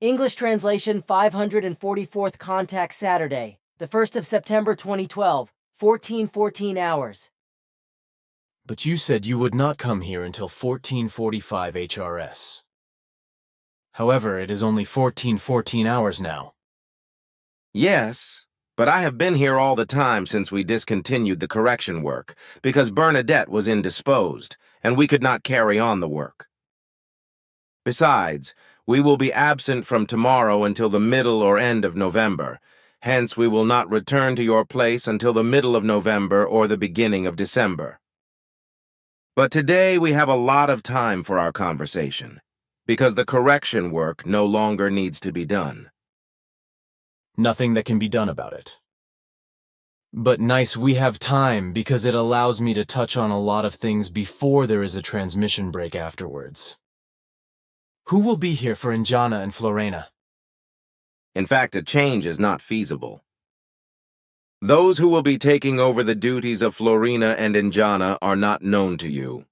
English translation 544th contact Saturday, the 1st of September 2012, 14:14 hours. But you said you would not come here until 14:45 HRS. However, it is only 14:14 hours now. Yes, but I have been here all the time since we discontinued the correction work, because Bernadette was indisposed, and we could not carry on the work. Besides, we will be absent from tomorrow until the middle or end of November. Hence, we will not return to your place until the middle of November or the beginning of December. But today we have a lot of time for our conversation, because the correction work no longer needs to be done. Nothing that can be done about it. But nice we have time because it allows me to touch on a lot of things before there is a transmission break afterwards. Who will be here for Injana and Florena? In fact, a change is not feasible. Those who will be taking over the duties of Florena and Injana are not known to you.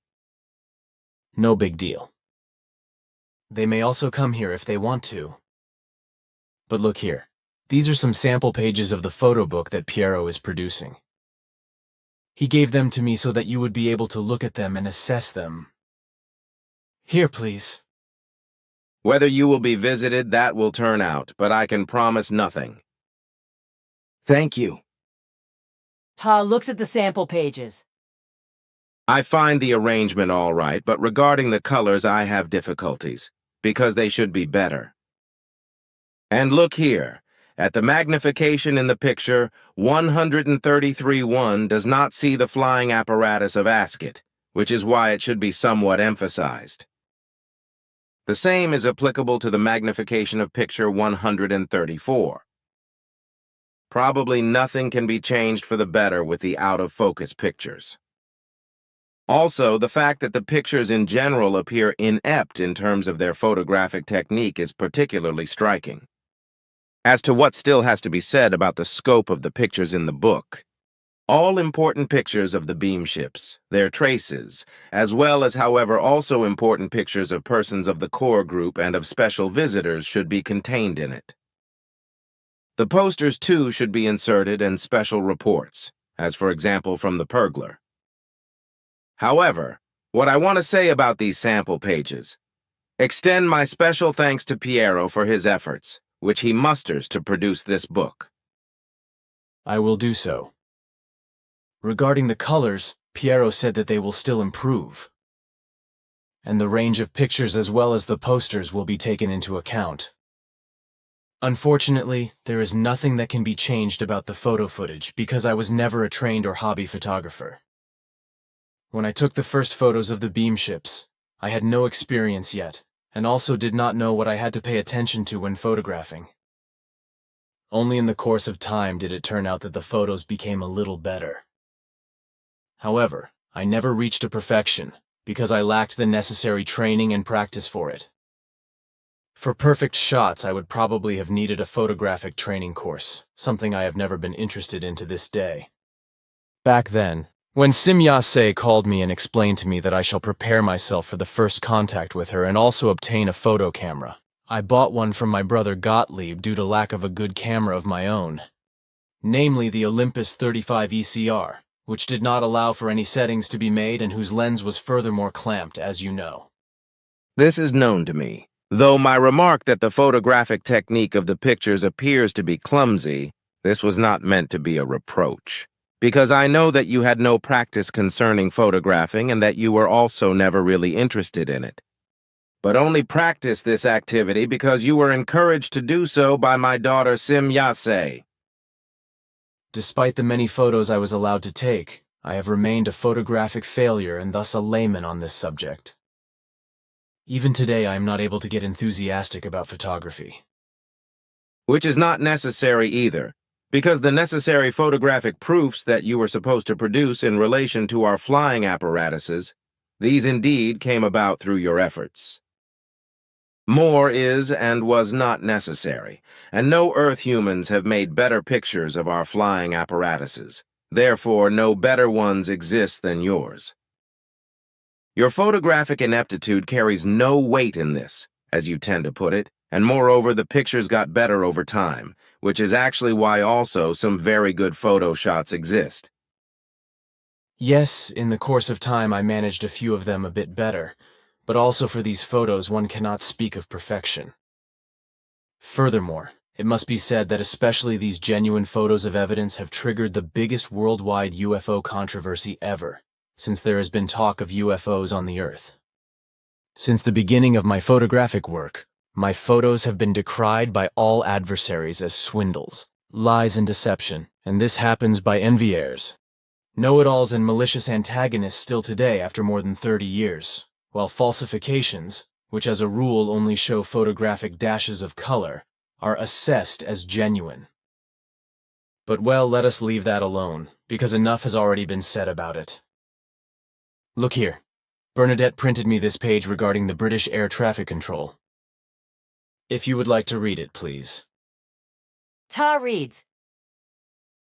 No big deal. They may also come here if they want to. But look here. These are some sample pages of the photo book that Piero is producing. He gave them to me so that you would be able to look at them and assess them. Here, please. Whether you will be visited, that will turn out, but I can promise nothing. Thank you. Ta looks at the sample pages. I find the arrangement all right, but regarding the colors I have difficulties, because they should be better. And look here. At the magnification in the picture, 133:1 does not see the flying apparatus of Ascot, which is why it should be somewhat emphasized. The same is applicable to the magnification of picture 134. Probably nothing can be changed for the better with the out-of-focus pictures. Also, the fact that the pictures in general appear inept in terms of their photographic technique is particularly striking. As to what still has to be said about the scope of the pictures in the book, all important pictures of the beam ships, their traces, as well as however also important pictures of persons of the core group and of special visitors should be contained in it. The posters too should be inserted and special reports, as for example from the Pergler. However, what I want to say about these sample pages, extend my special thanks to Piero for his efforts, which he musters to produce this book. I will do so. Regarding the colors, Piero said that they will still improve. And the range of pictures as well as the posters will be taken into account. Unfortunately, there is nothing that can be changed about the photo footage because I was never a trained or hobby photographer. When I took the first photos of the beam ships, I had no experience yet, and also did not know what I had to pay attention to when photographing. Only in the course of time did it turn out that the photos became a little better. However, I never reached a perfection because I lacked the necessary training and practice for it. For perfect shots, I would probably have needed a photographic training course, something I have never been interested in to this day. Back then, when Simyase called me and explained to me that I shall prepare myself for the first contact with her and also obtain a photo camera, I bought one from my brother Gottlieb due to lack of a good camera of my own, namely the Olympus 35 ECR, which did not allow for any settings to be made and whose lens was furthermore clamped, as you know. This is known to me, though my remark that the photographic technique of the pictures appears to be clumsy, this was not meant to be a reproach, because I know that you had no practice concerning photographing and that you were also never really interested in it. But only practiced this activity because you were encouraged to do so by my daughter Simyase. Despite the many photos I was allowed to take, I have remained a photographic failure and thus a layman on this subject. Even today I am not able to get enthusiastic about photography. Which is not necessary either, because the necessary photographic proofs that you were supposed to produce in relation to our flying apparatuses, these indeed came about through your efforts. More is and was not necessary, and no Earth humans have made better pictures of our flying apparatuses. Therefore, no better ones exist than yours. Your photographic ineptitude carries no weight in this, as you tend to put it, And moreover, the pictures got better over time, which is actually why also some very good photo shots exist. Yes, in the course of time I managed a few of them a bit better, but also for these photos one cannot speak of perfection. Furthermore, it must be said that especially these genuine photos of evidence have triggered the biggest worldwide UFO controversy ever, since there has been talk of UFOs on the Earth. Since the beginning of my photographic work, my photos have been decried by all adversaries as swindles, lies and deception, and this happens by enviers, know-it-alls and malicious antagonists still today after more than 30 years, while falsifications, which as a rule only show photographic dashes of color, are assessed as genuine. But well, let us leave that alone, because enough has already been said about it. Look here. Bernadette printed me this page regarding the British air traffic control. If you would like to read it, please. Ta reads.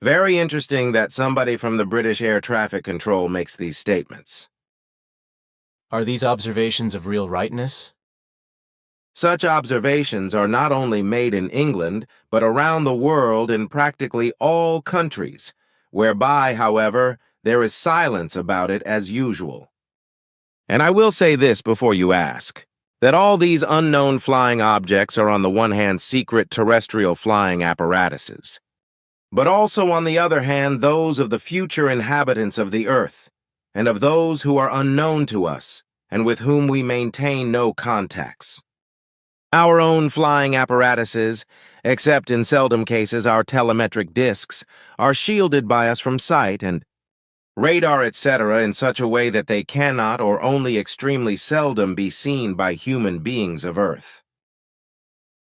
Very interesting that somebody from the British Air Traffic Control makes these statements. Are these observations of real rightness? Such observations are not only made in England, but around the world in practically all countries, whereby, however, there is silence about it as usual. And I will say this before you ask, that all these unknown flying objects are on the one hand secret terrestrial flying apparatuses, but also on the other hand those of the future inhabitants of the Earth, and of those who are unknown to us, and with whom we maintain no contacts. Our own flying apparatuses, except in seldom cases our telemetric discs, are shielded by us from sight and radar, etc., in such a way that they cannot or only extremely seldom be seen by human beings of Earth.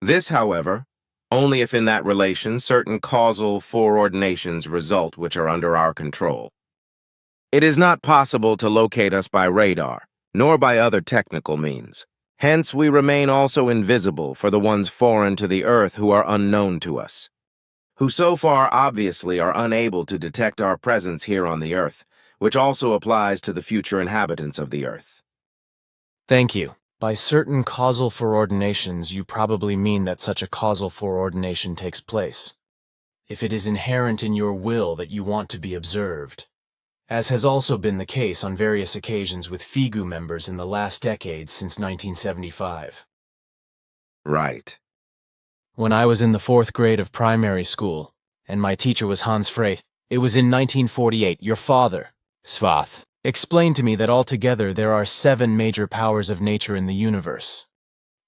This, however, only if in that relation certain causal foreordinations result which are under our control. It is not possible to locate us by radar, nor by other technical means. Hence we remain also invisible for the ones foreign to the Earth who are unknown to us, who so far obviously are unable to detect our presence here on the Earth, which also applies to the future inhabitants of the Earth. Thank you. By certain causal foreordinations, you probably mean that such a causal foreordination takes place, if it is inherent in your will that you want to be observed, as has also been the case on various occasions with FIGU members in the last decades since 1975. Right. When I was in the 4th grade of primary school, and my teacher was Hans Frey, it was in 1948, your father, Svath, explained to me that altogether there are 7 major powers of nature in the universe.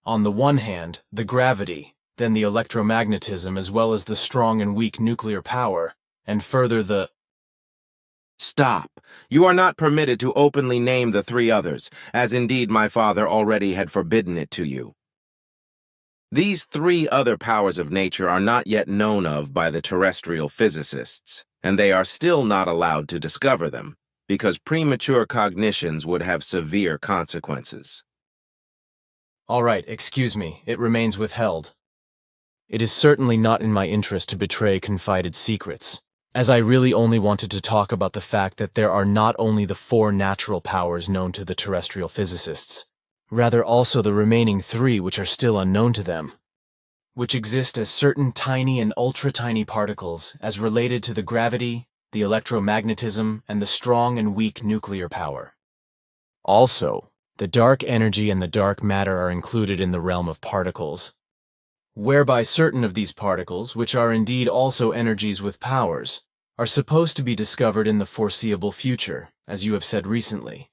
On the one hand, the gravity, then the electromagnetism, as well as the strong and weak nuclear power, and further the... Stop. You are not permitted to openly name the 3 others, as indeed my father already had forbidden it to you. These 3 other powers of nature are not yet known of by the terrestrial physicists, and they are still not allowed to discover them, because premature cognitions would have severe consequences. All right, excuse me, it remains withheld. It is certainly not in my interest to betray confided secrets, as I really only wanted to talk about the fact that there are not only the 4 natural powers known to the terrestrial physicists, rather also the remaining 3 which are still unknown to them, which exist as certain tiny and ultra-tiny particles as related to the gravity, the electromagnetism, and the strong and weak nuclear power. Also, the dark energy and the dark matter are included in the realm of particles, whereby certain of these particles, which are indeed also energies with powers, are supposed to be discovered in the foreseeable future, as you have said recently.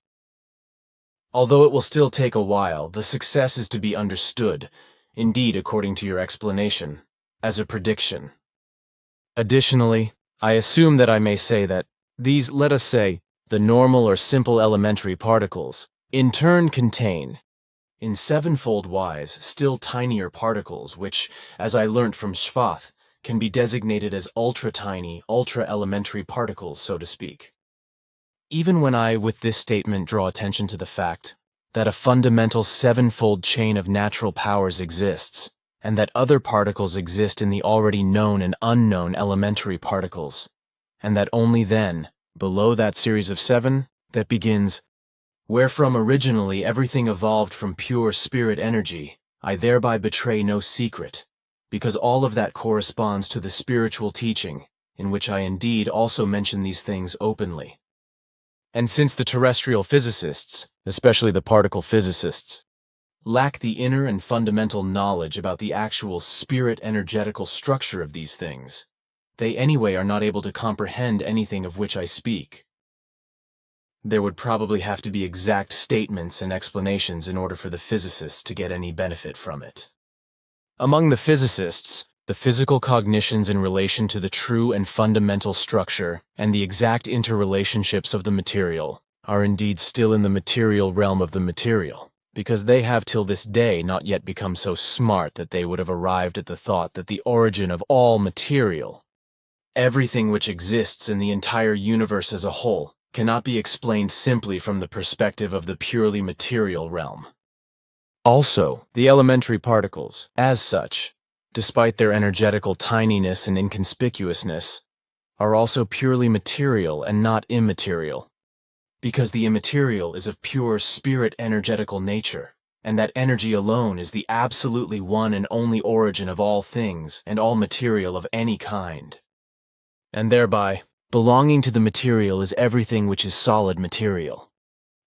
Although it will still take a while, the success is to be understood, indeed according to your explanation, as a prediction. Additionally, I assume that I may say that these, let us say, the normal or simple elementary particles, in turn contain, in 7-fold wise, still tinier particles which, as I learnt from Schwath, can be designated as ultra-tiny, ultra-elementary particles, so to speak. Even when I, with this statement, draw attention to the fact that a fundamental 7-fold chain of natural powers exists, and that other particles exist in the already known and unknown elementary particles, and that only then, below that series of 7, that begins, wherefrom originally everything evolved from pure spirit energy, I thereby betray no secret, because all of that corresponds to the spiritual teaching, in which I indeed also mention these things openly. And since the terrestrial physicists, especially the particle physicists, lack the inner and fundamental knowledge about the actual spirit-energetical structure of these things, they anyway are not able to comprehend anything of which I speak. There would probably have to be exact statements and explanations in order for the physicists to get any benefit from it. Among the physicists, the physical cognitions in relation to the true and fundamental structure and the exact interrelationships of the material are indeed still in the material realm of the material, because they have till this day not yet become so smart that they would have arrived at the thought that the origin of all material, everything which exists in the entire universe as a whole, cannot be explained simply from the perspective of the purely material realm. Also, the elementary particles, as such, despite their energetical tininess and inconspicuousness, are also purely material and not immaterial, because the immaterial is of pure spirit-energetical nature, and that energy alone is the absolutely one and only origin of all things and all material of any kind. And thereby, belonging to the material is everything which is solid material,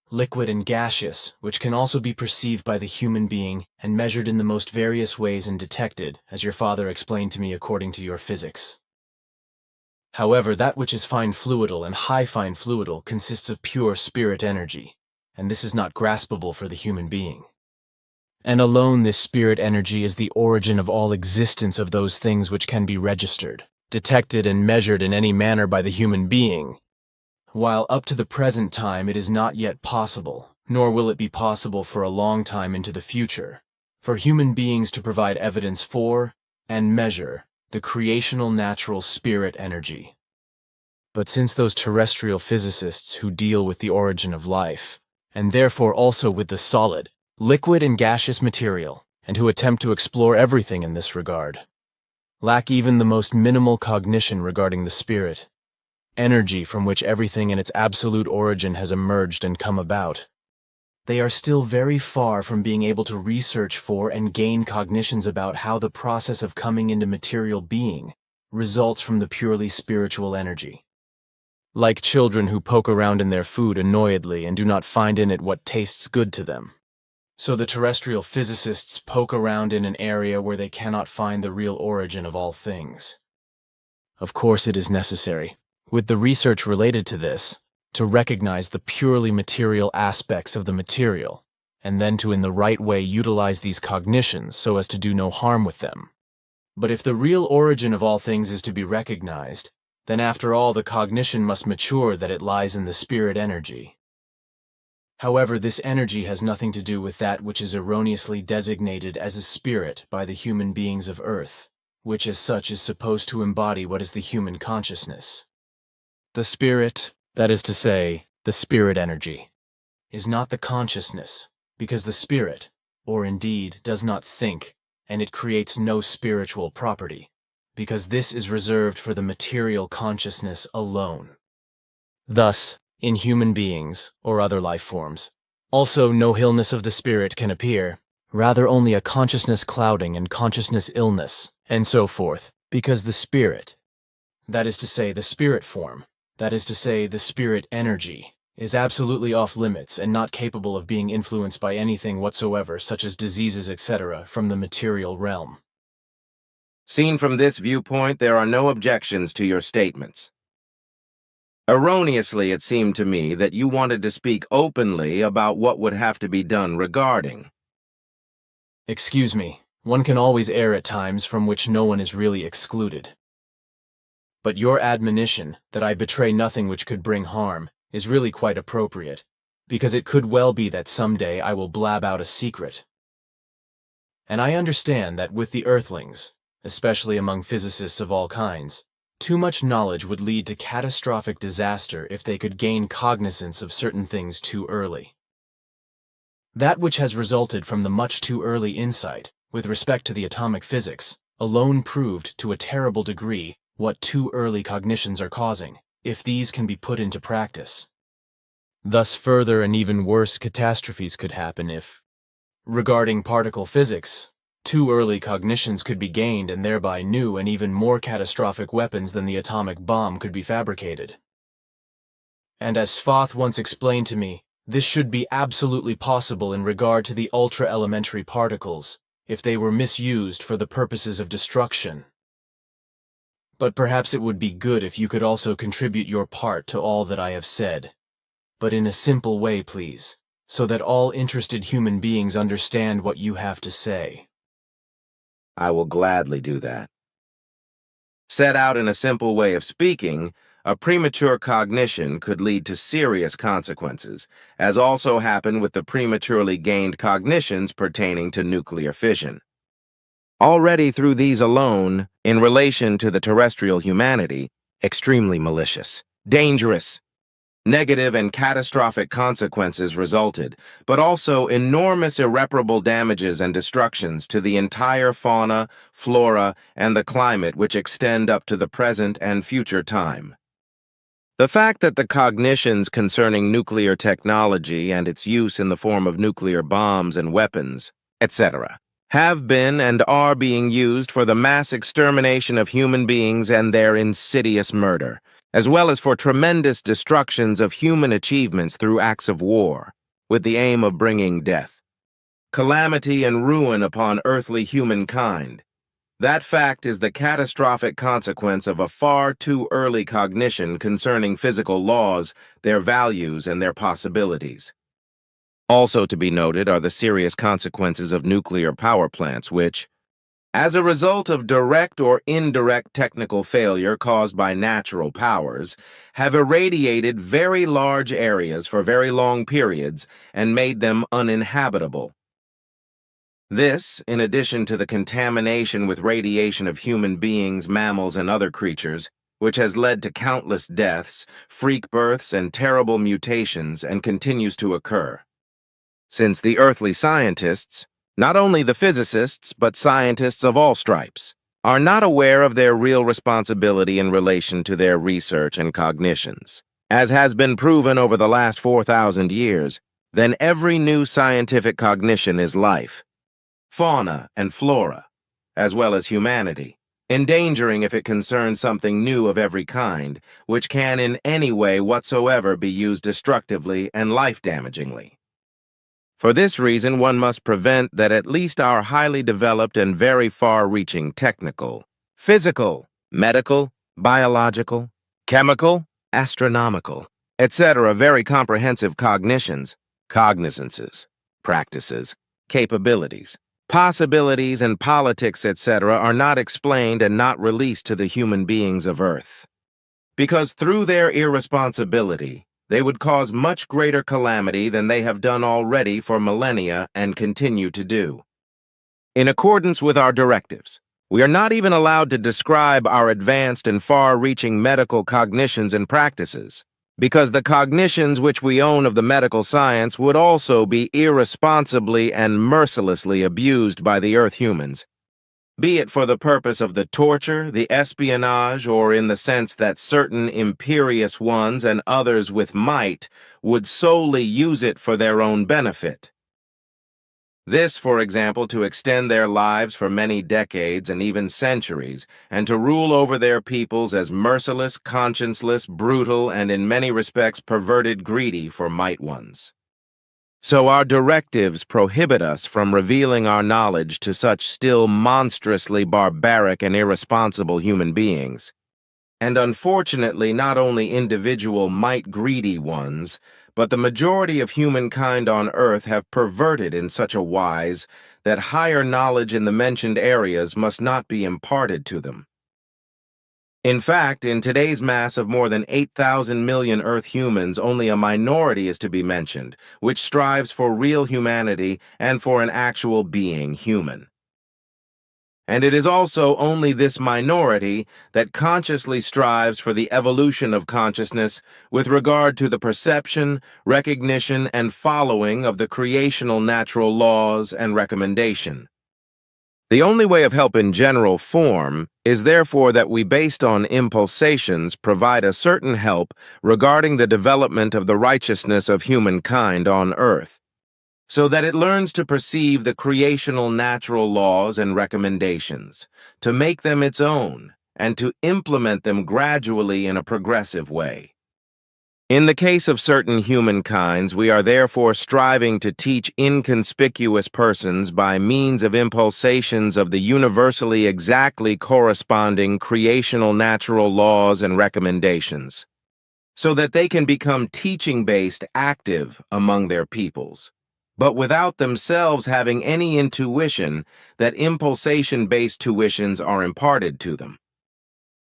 liquid and gaseous, which can also be perceived by the human being and measured in the most various ways and detected, as your father explained to me according to your physics. However, that which is fine fluidal and high fine fluidal consists of pure spirit energy, and this is not graspable for the human being. And alone this spirit energy is the origin of all existence of those things which can be registered, detected and measured in any manner by the human being, while up to the present time it is not yet possible, nor will it be possible for a long time into the future, for human beings to provide evidence for and measure the creational natural spirit energy. But since those terrestrial physicists who deal with the origin of life, and therefore also with the solid, liquid and gaseous material, and who attempt to explore everything in this regard, lack even the most minimal cognition regarding the spirit, energy from which everything in its absolute origin has emerged and come about, they are still very far from being able to research for and gain cognitions about how the process of coming into material being results from the purely spiritual energy. Like children who poke around in their food annoyedly and do not find in it what tastes good to them, so the terrestrial physicists poke around in an area where they cannot find the real origin of all things. Of course it is necessary, with the research related to this, to recognize the purely material aspects of the material, and then to in the right way utilize these cognitions so as to do no harm with them. But if the real origin of all things is to be recognized, then after all the cognition must mature that it lies in the spirit energy. However, this energy has nothing to do with that which is erroneously designated as a spirit by the human beings of Earth, which as such is supposed to embody what is the human consciousness. The spirit, that is to say, the spirit energy, is not the consciousness, because the spirit, or indeed, does not think, and it creates no spiritual property, because this is reserved for the material consciousness alone. Thus, in human beings, or other life forms, also no illness of the spirit can appear, rather only a consciousness clouding and consciousness illness, and so forth, because the spirit, that is to say, the spirit form, that is to say, the spirit energy, is absolutely off limits and not capable of being influenced by anything whatsoever, such as diseases, etc., from the material realm. Seen from this viewpoint, there are no objections to your statements. Erroneously, it seemed to me that you wanted to speak openly about what would have to be done regarding. Excuse me, one can always err at times from which no one is really excluded. But your admonition that I betray nothing which could bring harm is really quite appropriate, because it could well be that someday I will blab out a secret. And I understand that with the earthlings, especially among physicists of all kinds, too much knowledge would lead to catastrophic disaster if they could gain cognizance of certain things too early. That which has resulted from the much too early insight, with respect to the atomic physics, alone proved to a terrible degree what too early cognitions are causing, if these can be put into practice. Thus further and even worse catastrophes could happen if, Regarding particle physics, too early cognitions could be gained and thereby new and even more catastrophic weapons than the atomic bomb could be fabricated. And as Svoth once explained to me, this should be absolutely possible in regard to the ultra-elementary particles, if they were misused for the purposes of destruction. But perhaps it would be good if you could also contribute your part to all that I have said. But in a simple way, please, so that all interested human beings understand what you have to say. I will gladly do that. Set out in a simple way of speaking, a premature cognition could lead to serious consequences, as also happened with the prematurely gained cognitions pertaining to nuclear fission. Already through these alone, in relation to the terrestrial humanity, extremely malicious, dangerous, negative and catastrophic consequences resulted, but also enormous irreparable damages and destructions to the entire fauna, flora, and the climate which extend up to the present and future time. The fact that the cognitions concerning nuclear technology and its use in the form of nuclear bombs and weapons, etc., have been and are being used for the mass extermination of human beings and their insidious murder, as well as for tremendous destructions of human achievements through acts of war, with the aim of bringing death, calamity, and ruin upon earthly humankind. That fact is the catastrophic consequence of a far too early cognition concerning physical laws, their values, and their possibilities. Also to be noted are the serious consequences of nuclear power plants which, as a result of direct or indirect technical failure caused by natural powers, have irradiated very large areas for very long periods and made them uninhabitable. This, in addition to the contamination with radiation of human beings, mammals, and other creatures, which has led to countless deaths, freak births, and terrible mutations, and continues to occur. Since the earthly scientists, not only the physicists, but scientists of all stripes, are not aware of their real responsibility in relation to their research and cognitions, as has been proven over the last 4,000 years, then every new scientific cognition is life, fauna and flora, as well as humanity, endangering if it concerns something new of every kind, which can in any way whatsoever be used destructively and life-damagingly. For this reason, one must prevent that at least our highly developed and very far-reaching technical, physical, medical, biological, chemical, astronomical, etc. very comprehensive cognitions, cognizances, practices, capabilities, possibilities, and politics, etc. are not explained and not released to the human beings of Earth. Because through their irresponsibility, they would cause much greater calamity than they have done already for millennia and continue to do. In accordance with our directives, we are not even allowed to describe our advanced and far-reaching medical cognitions and practices, because the cognitions which we own of the medical science would also be irresponsibly and mercilessly abused by the Earth humans, be it for the purpose of the torture, the espionage, or in the sense that certain imperious ones and others with might would solely use it for their own benefit. This, for example, to extend their lives for many decades and even centuries, and to rule over their peoples as merciless, conscienceless, brutal, and in many respects perverted greedy for might ones. So our directives prohibit us from revealing our knowledge to such still monstrously barbaric and irresponsible human beings. And unfortunately, not only individual might-greedy ones, but the majority of humankind on Earth have perverted in such a wise that higher knowledge in the mentioned areas must not be imparted to them. In fact, in today's mass of more than 8,000 million Earth humans, only a minority is to be mentioned, which strives for real humanity and for an actual being human. And it is also only this minority that consciously strives for the evolution of consciousness with regard to the perception, recognition, and following of the creational natural laws and recommendation. The only way of help in general form is therefore that we, based on impulsations, provide a certain help regarding the development of the righteousness of humankind on Earth, so that it learns to perceive the creational natural laws and recommendations, to make them its own, and to implement them gradually in a progressive way. In the case of certain human kinds, we are therefore striving to teach inconspicuous persons by means of impulsations of the universally exactly corresponding creational natural laws and recommendations, so that they can become teaching-based active among their peoples, but without themselves having any intuition that impulsation-based tuitions are imparted to them.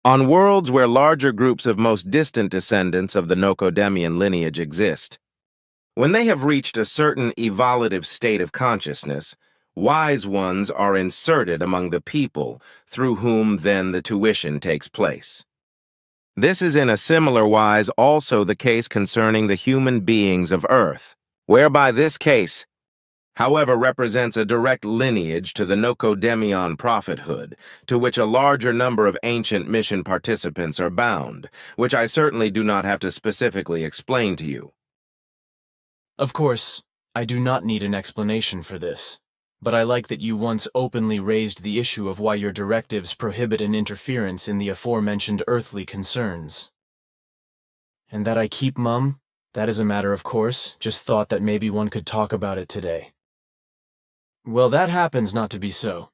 On worlds where larger groups of most distant descendants of the Nocodemian lineage exist, when they have reached a certain evolutive state of consciousness, wise ones are inserted among the people through whom then the tuition takes place. This is in a similar wise also the case concerning the human beings of Earth, whereby this case, however, represents a direct lineage to the Nocodemion prophethood, to which a larger number of ancient mission participants are bound, which I certainly do not have to specifically explain to you. Of course, I do not need an explanation for this, but I like that you once openly raised the issue of why your directives prohibit an interference in the aforementioned earthly concerns. And that I keep mum? That is a matter of course, just thought that maybe one could talk about it today. Well, that happens not to be so.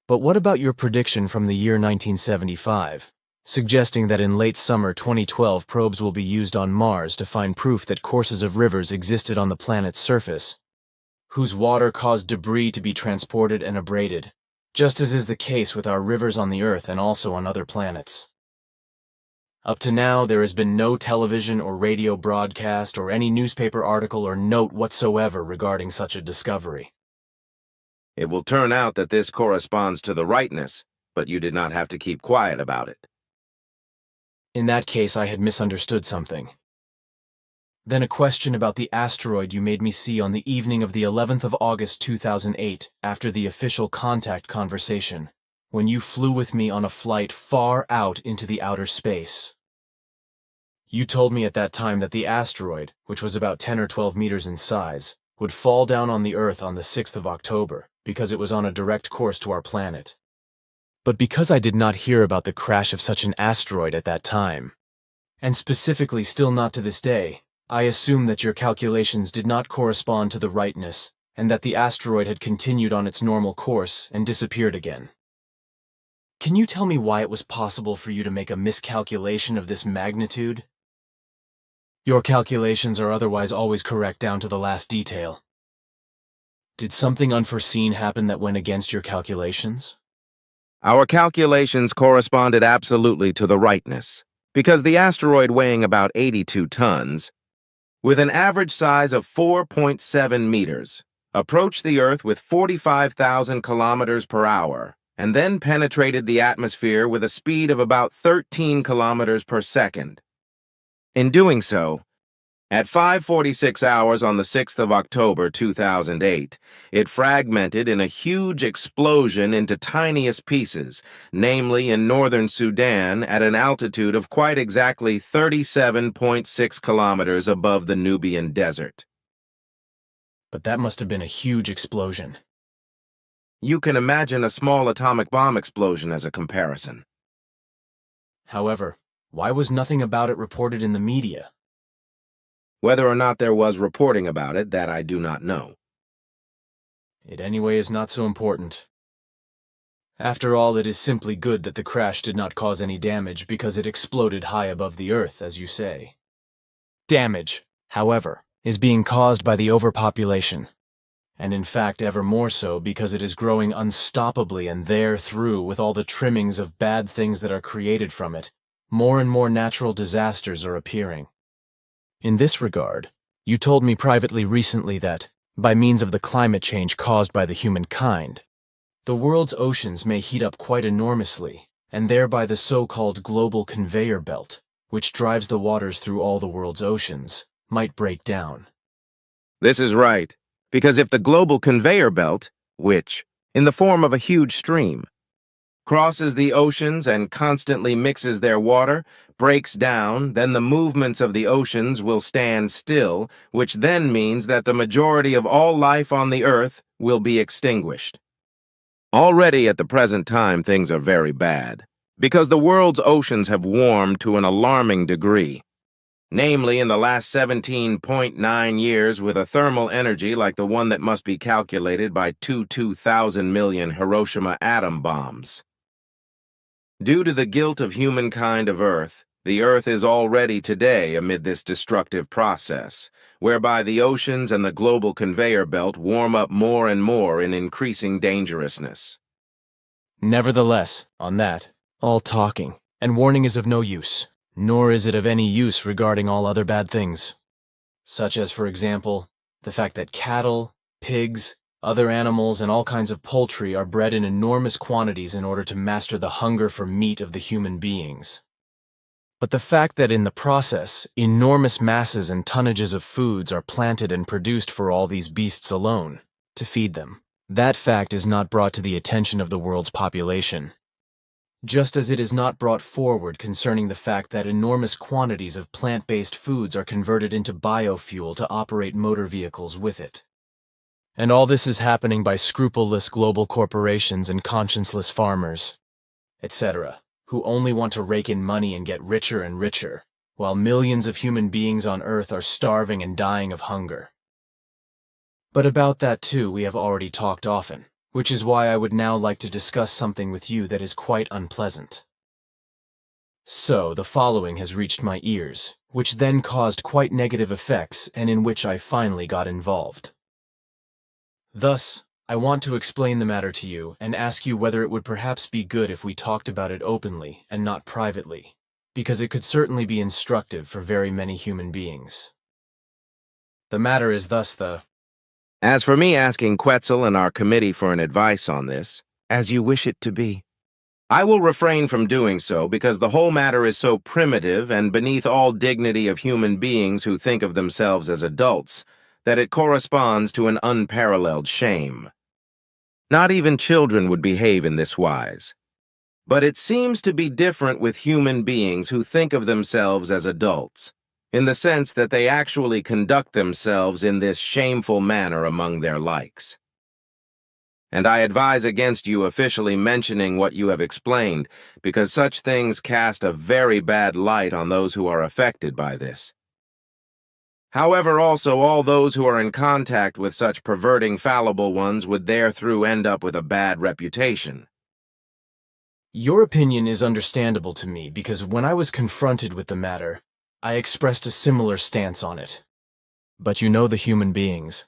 But what about your prediction from the year 1975, suggesting that in late summer 2012 probes will be used on Mars to find proof that courses of rivers existed on the planet's surface, whose water caused debris to be transported and abraded, just as is the case with our rivers on the Earth and also on other planets? Up to now, there has been no television or radio broadcast or any newspaper article or note whatsoever regarding such a discovery. It will turn out that this corresponds to the rightness, but you did not have to keep quiet about it. In that case, I had misunderstood something. Then a question about the asteroid you made me see on the evening of the 11th of August 2008, after the official contact conversation, when you flew with me on a flight far out into the outer space. You told me at that time that the asteroid, which was about 10 or 12 meters in size, would fall down on the Earth on the 6th of October, because it was on a direct course to our planet. But because I did not hear about the crash of such an asteroid at that time, and specifically still not to this day, I assume that your calculations did not correspond to the rightness, and that the asteroid had continued on its normal course and disappeared again. Can you tell me why it was possible for you to make a miscalculation of this magnitude? Your calculations are otherwise always correct down to the last detail. Did something unforeseen happen that went against your calculations? Our calculations corresponded absolutely to the rightness, because the asteroid weighing about 82 tons, with an average size of 4.7 meters, approached the Earth with 45,000 kilometers per hour, and then penetrated the atmosphere with a speed of about 13 kilometers per second. In doing so, at 5:46 hours on the 6th of October 2008, it fragmented in a huge explosion into tiniest pieces, namely in northern Sudan at an altitude of quite exactly 37.6 kilometers above the Nubian desert. But that must have been a huge explosion. You can imagine a small atomic bomb explosion as a comparison. However, why was nothing about it reported in the media? Whether or not there was reporting about it, that I do not know. It anyway is not so important. After all, it is simply good that the crash did not cause any damage because it exploded high above the Earth, as you say. Damage, however, is being caused by the overpopulation, and in fact ever more so because it is growing unstoppably, and therethrough, with all the trimmings of bad things that are created from it, more and more natural disasters are appearing. In this regard, you told me privately recently that, by means of the climate change caused by the humankind, the world's oceans may heat up quite enormously, and thereby the so-called global conveyor belt, which drives the waters through all the world's oceans, might break down. This is right, because if the global conveyor belt, which, in the form of a huge stream, crosses the oceans and constantly mixes their water, breaks down, then the movements of the oceans will stand still, which then means that the majority of all life on the Earth will be extinguished. Already at the present time, things are very bad, because the world's oceans have warmed to an alarming degree. Namely, in the last 17.9 years, with a thermal energy like the one that must be calculated by 2,000 million Hiroshima atom bombs. Due to the guilt of humankind of Earth, the Earth is already today amid this destructive process, whereby the oceans and the global conveyor belt warm up more and more in increasing dangerousness. Nevertheless, on that, all talking and warning is of no use, nor is it of any use regarding all other bad things, such as, for example, the fact that cattle, pigs, other animals, and all kinds of poultry are bred in enormous quantities in order to master the hunger for meat of the human beings. But the fact that in the process, enormous masses and tonnages of foods are planted and produced for all these beasts alone, to feed them, that fact is not brought to the attention of the world's population. Just as it is not brought forward concerning the fact that enormous quantities of plant-based foods are converted into biofuel to operate motor vehicles with it. And all this is happening by scrupulous global corporations and conscienceless farmers, etc., who only want to rake in money and get richer and richer, while millions of human beings on Earth are starving and dying of hunger. But about that too we have already talked often, which is why I would now like to discuss something with you that is quite unpleasant. So, the following has reached my ears, which then caused quite negative effects and in which I finally got involved. Thus, I want to explain the matter to you and ask you whether it would perhaps be good if we talked about it openly and not privately, because it could certainly be instructive for very many human beings. The matter is thus the... As for me asking Quetzal and our committee for an advice on this, as you wish it to be, I will refrain from doing so because the whole matter is so primitive and beneath all dignity of human beings who think of themselves as adults, that it corresponds to an unparalleled shame. Not even children would behave in this wise. But it seems to be different with human beings who think of themselves as adults, in the sense that they actually conduct themselves in this shameful manner among their likes. And I advise against you officially mentioning what you have explained, because such things cast a very bad light on those who are affected by this. However, also all those who are in contact with such perverting fallible ones would therethrough end up with a bad reputation. Your opinion is understandable to me because when I was confronted with the matter, I expressed a similar stance on it. But you know the human beings,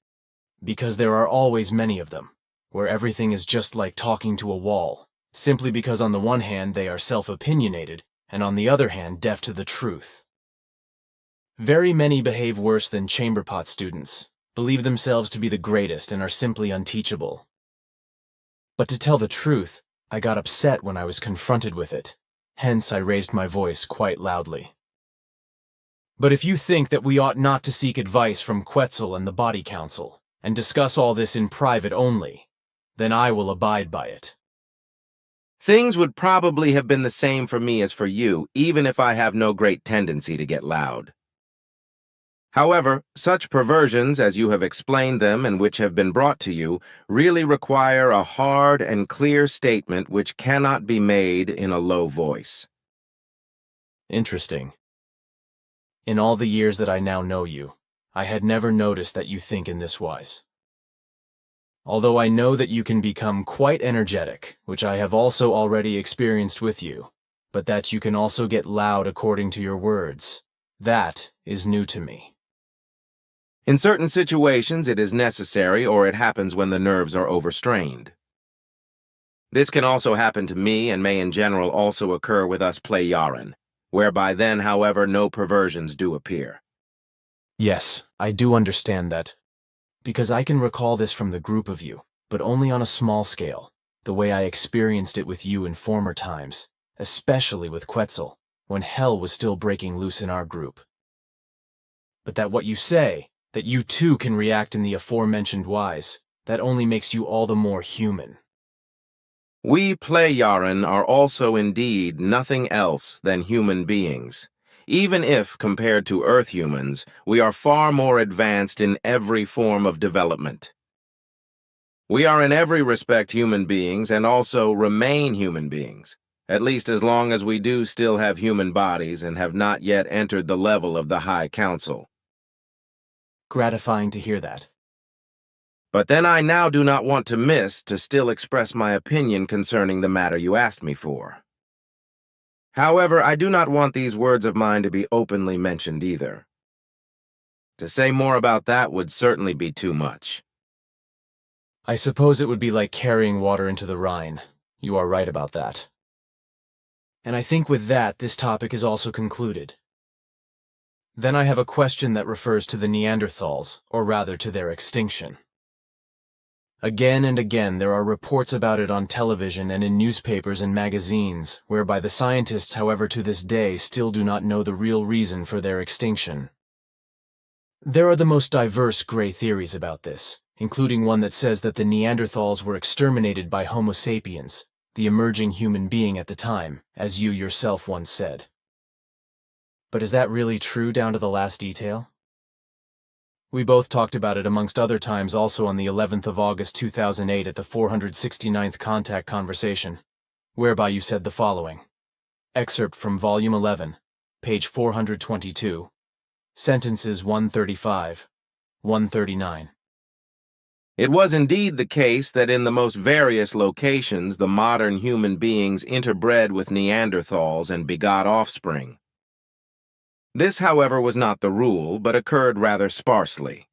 because there are always many of them, where everything is just like talking to a wall, simply because on the one hand they are self-opinionated, and on the other hand deaf to the truth. Very many behave worse than chamberpot students, believe themselves to be the greatest and are simply unteachable. But to tell the truth, I got upset when I was confronted with it, hence I raised my voice quite loudly. But if you think that we ought not to seek advice from Quetzal and the Body Council, and discuss all this in private only, then I will abide by it. Things would probably have been the same for me as for you, even if I have no great tendency to get loud. However, such perversions as you have explained them and which have been brought to you really require a hard and clear statement which cannot be made in a low voice. Interesting. In all the years that I now know you, I had never noticed that you think in this wise. Although I know that you can become quite energetic, which I have also already experienced with you, but that you can also get loud according to your words, that is new to me. In certain situations it is necessary, or it happens when the nerves are overstrained. This can also happen to me and may in general also occur with us Plejaren, whereby then, however, no perversions do appear. Yes, I do understand that, because I can recall this from the group of you, but only on a small scale, the way I experienced it with you in former times, especially with Quetzal, when hell was still breaking loose in our group. But that what you say, that you too can react in the aforementioned wise, that only makes you all the more human. We Plejaren are also indeed nothing else than human beings. Even if, compared to Earth humans, we are far more advanced in every form of development. We are in every respect human beings and also remain human beings, at least as long as we do still have human bodies and have not yet entered the level of the High Council. Gratifying to hear that. But then I now do not want to miss to still express my opinion concerning the matter you asked me for. However, I do not want these words of mine to be openly mentioned either. To say more about that would certainly be too much. I suppose it would be like carrying water into the Rhine. You are right about that. And I think with that, this topic is also concluded. Then I have a question that refers to the Neanderthals, or rather to their extinction. Again and again there are reports about it on television and in newspapers and magazines, whereby the scientists, however, to this day still do not know the real reason for their extinction. There are the most diverse gray theories about this, including one that says that the Neanderthals were exterminated by Homo sapiens, the emerging human being at the time, as you yourself once said. But is that really true down to the last detail? We both talked about it amongst other times also on the 11th of August 2008 at the 469th Contact Conversation, whereby you said the following. Excerpt from Volume 11, page 422, sentences 135, 139. It was indeed the case that in the most various locations the modern human beings interbred with Neanderthals and begot offspring. This, however, was not the rule, but occurred rather sparsely.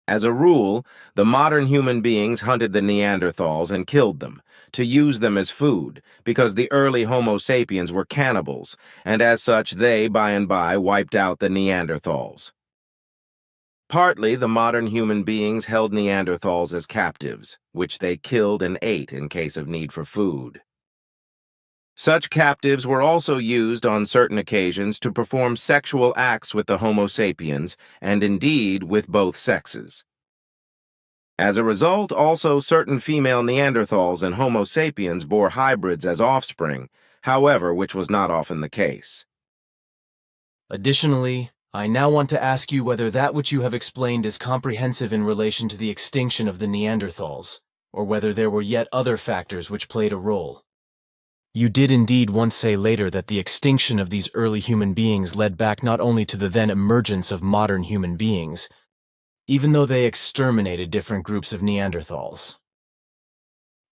As a rule, the modern human beings hunted the Neanderthals and killed them, to use them as food, because the early Homo sapiens were cannibals, and as such they, by and by, wiped out the Neanderthals. Partly, the modern human beings held Neanderthals as captives, which they killed and ate in case of need for food. Such captives were also used on certain occasions to perform sexual acts with the Homo sapiens, and indeed with both sexes. As a result, also certain female Neanderthals and Homo sapiens bore hybrids as offspring, however, which was not often the case. Additionally, I now want to ask you whether that which you have explained is comprehensive in relation to the extinction of the Neanderthals, or whether there were yet other factors which played a role. You did indeed once say later that the extinction of these early human beings led back not only to the then emergence of modern human beings, even though they exterminated different groups of Neanderthals.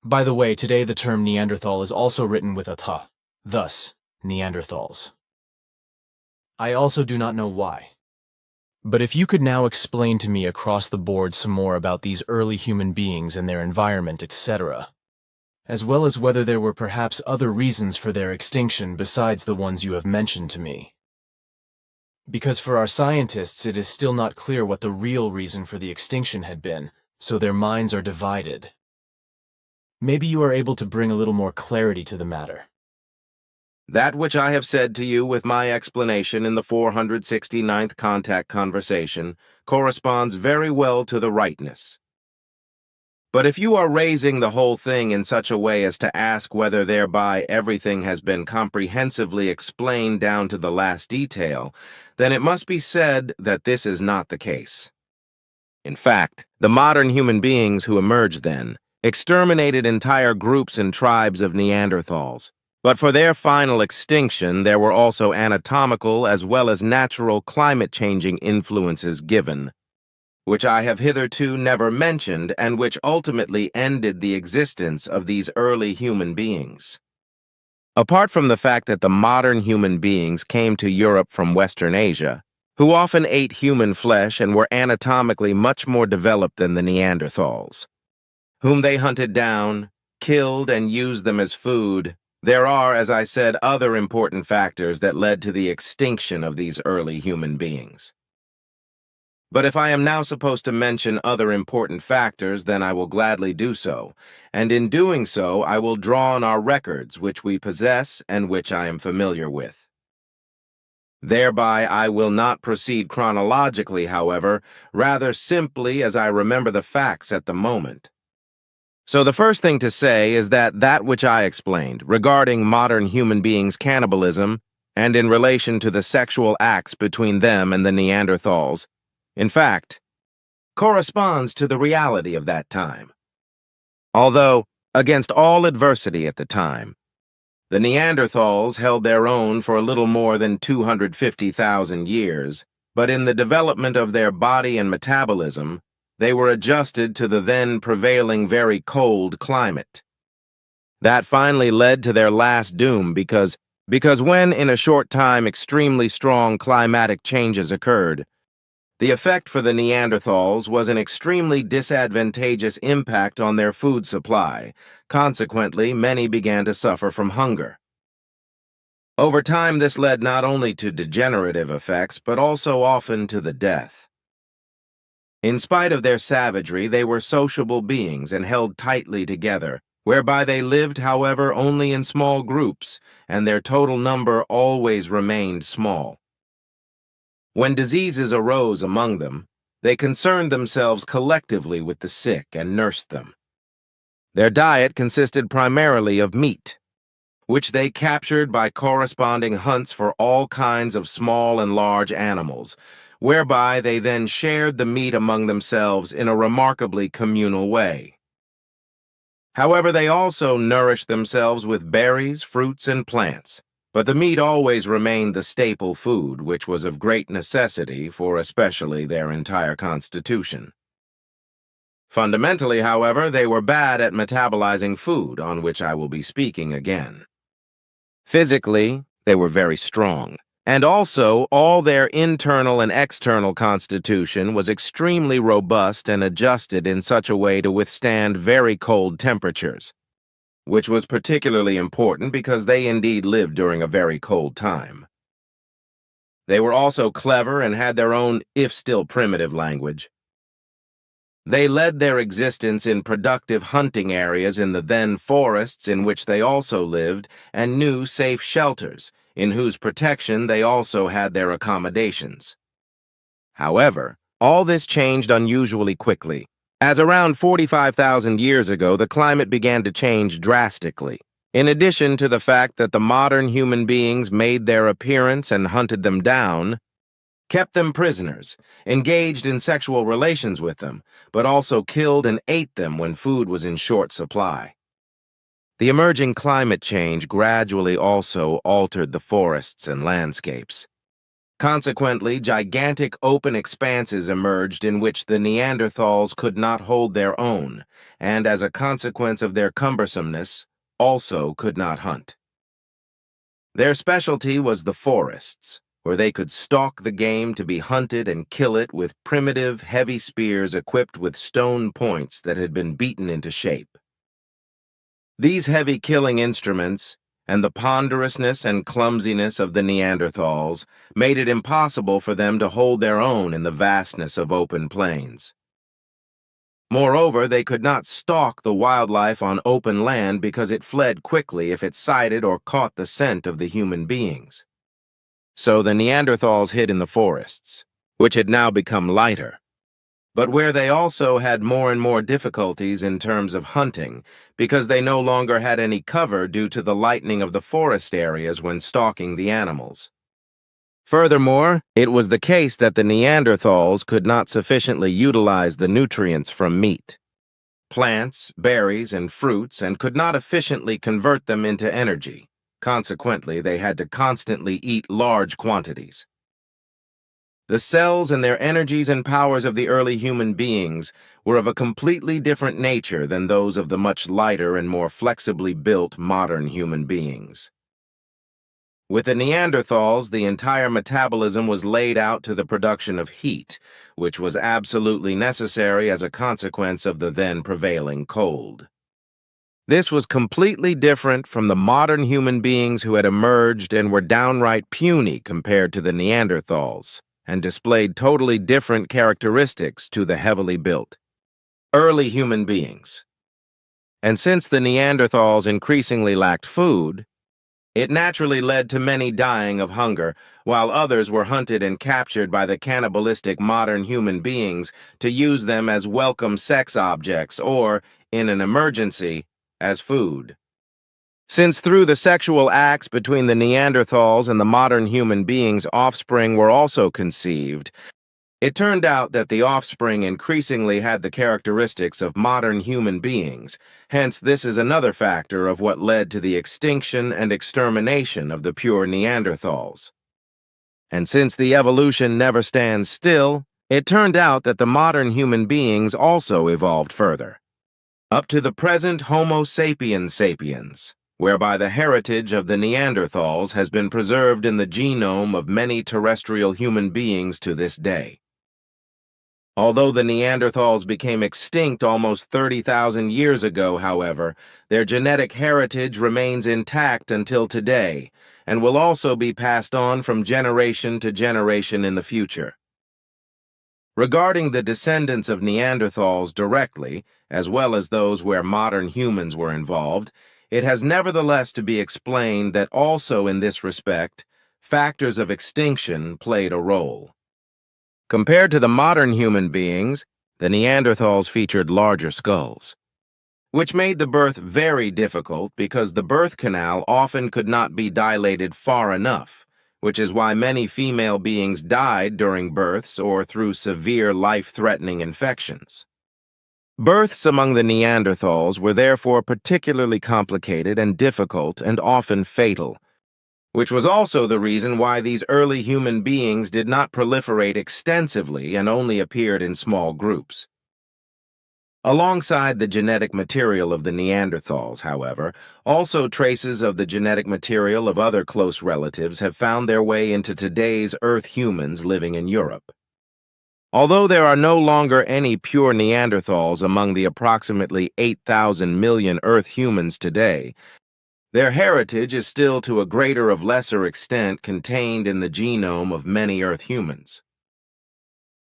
By the way, today the term Neanderthal is also written with a th, thus, Neanderthals. I also do not know why. But if you could now explain to me across the board some more about these early human beings and their environment, etc., as well as whether there were perhaps other reasons for their extinction besides the ones you have mentioned to me. Because for our scientists it is still not clear what the real reason for the extinction had been, so their minds are divided. Maybe you are able to bring a little more clarity to the matter. That which I have said to you with my explanation in the 469th Contact Conversation corresponds very well to the rightness. But if you are raising the whole thing in such a way as to ask whether thereby everything has been comprehensively explained down to the last detail, then it must be said that this is not the case. In fact, the modern human beings who emerged then exterminated entire groups and tribes of Neanderthals. But for their final extinction, there were also anatomical as well as natural climate-changing influences given, which I have hitherto never mentioned and which ultimately ended the existence of these early human beings. Apart from the fact that the modern human beings came to Europe from Western Asia, who often ate human flesh and were anatomically much more developed than the Neanderthals, whom they hunted down, killed, and used them as food, there are, as I said, other important factors that led to the extinction of these early human beings. But if I am now supposed to mention other important factors, then I will gladly do so, and in doing so I will draw on our records which we possess and which I am familiar with. Thereby I will not proceed chronologically, however, rather simply as I remember the facts at the moment. So the first thing to say is that which I explained regarding modern human beings' cannibalism and in relation to the sexual acts between them and the Neanderthals, in fact, corresponds to the reality of that time. Although, against all adversity at the time, the Neanderthals held their own for a little more than 250,000 years, but in the development of their body and metabolism, they were adjusted to the then prevailing very cold climate. That finally led to their last doom because when in a short time extremely strong climatic changes occurred, the effect for the Neanderthals was an extremely disadvantageous impact on their food supply. Consequently, many began to suffer from hunger. Over time, this led not only to degenerative effects, but also often to the death. In spite of their savagery, they were sociable beings and held tightly together, whereby they lived, however, only in small groups, and their total number always remained small. When diseases arose among them, they concerned themselves collectively with the sick and nursed them. Their diet consisted primarily of meat, which they captured by corresponding hunts for all kinds of small and large animals, whereby they then shared the meat among themselves in a remarkably communal way. However, they also nourished themselves with berries, fruits, and plants, but the meat always remained the staple food, which was of great necessity for especially their entire constitution. Fundamentally, however, they were bad at metabolizing food, on which I will be speaking again. Physically, they were very strong, and also all their internal and external constitution was extremely robust and adjusted in such a way to withstand very cold temperatures, which was particularly important because they indeed lived during a very cold time. They were also clever and had their own, if still primitive, language. They led their existence in productive hunting areas in the then forests in which they also lived and knew safe shelters, in whose protection they also had their accommodations. However, all this changed unusually quickly, as around 45,000 years ago the climate began to change drastically, in addition to the fact that the modern human beings made their appearance and hunted them down, kept them prisoners, engaged in sexual relations with them, but also killed and ate them when food was in short supply. The emerging climate change gradually also altered the forests and landscapes. Consequently, gigantic open expanses emerged in which the Neanderthals could not hold their own, and as a consequence of their cumbersomeness, also could not hunt. Their specialty was the forests, where they could stalk the game to be hunted and kill it with primitive, heavy spears equipped with stone points that had been beaten into shape. These heavy killing instruments, and the ponderousness and clumsiness of the Neanderthals, made it impossible for them to hold their own in the vastness of open plains. Moreover, they could not stalk the wildlife on open land because it fled quickly if it sighted or caught the scent of the human beings. So the Neanderthals hid in the forests, which had now become lighter, but where they also had more and more difficulties in terms of hunting because they no longer had any cover due to the lightening of the forest areas when stalking the animals. Furthermore, it was the case that the Neanderthals could not sufficiently utilize the nutrients from meat, plants, berries, and fruits, and could not efficiently convert them into energy. Consequently, they had to constantly eat large quantities. The cells and their energies and powers of the early human beings were of a completely different nature than those of the much lighter and more flexibly built modern human beings. With the Neanderthals, the entire metabolism was laid out to the production of heat, which was absolutely necessary as a consequence of the then prevailing cold. This was completely different from the modern human beings who had emerged and were downright puny compared to the Neanderthals, and displayed totally different characteristics to the heavily built early human beings. And since the Neanderthals increasingly lacked food, it naturally led to many dying of hunger, while others were hunted and captured by the cannibalistic modern human beings to use them as welcome sex objects or, in an emergency, as food. Since through the sexual acts between the Neanderthals and the modern human beings, offspring were also conceived, it turned out that the offspring increasingly had the characteristics of modern human beings. Hence, this is another factor of what led to the extinction and extermination of the pure Neanderthals. And since the evolution never stands still, it turned out that the modern human beings also evolved further, up to the present Homo sapiens sapiens, whereby the heritage of the Neanderthals has been preserved in the genome of many terrestrial human beings to this day. Although the Neanderthals became extinct almost 30,000 years ago, however, their genetic heritage remains intact until today, and will also be passed on from generation to generation in the future. Regarding the descendants of Neanderthals directly, as well as those where modern humans were involved, it has nevertheless to be explained that also in this respect, factors of extinction played a role. Compared to the modern human beings, the Neanderthals featured larger skulls, which made the birth very difficult because the birth canal often could not be dilated far enough, which is why many female beings died during births or through severe life-threatening infections. Births among the Neanderthals were therefore particularly complicated and difficult and often fatal, which was also the reason why these early human beings did not proliferate extensively and only appeared in small groups. Alongside the genetic material of the Neanderthals, however, also traces of the genetic material of other close relatives have found their way into today's Earth humans living in Europe. Although there are no longer any pure Neanderthals among the approximately 8,000 million Earth humans today, their heritage is still to a greater or lesser extent contained in the genome of many Earth humans.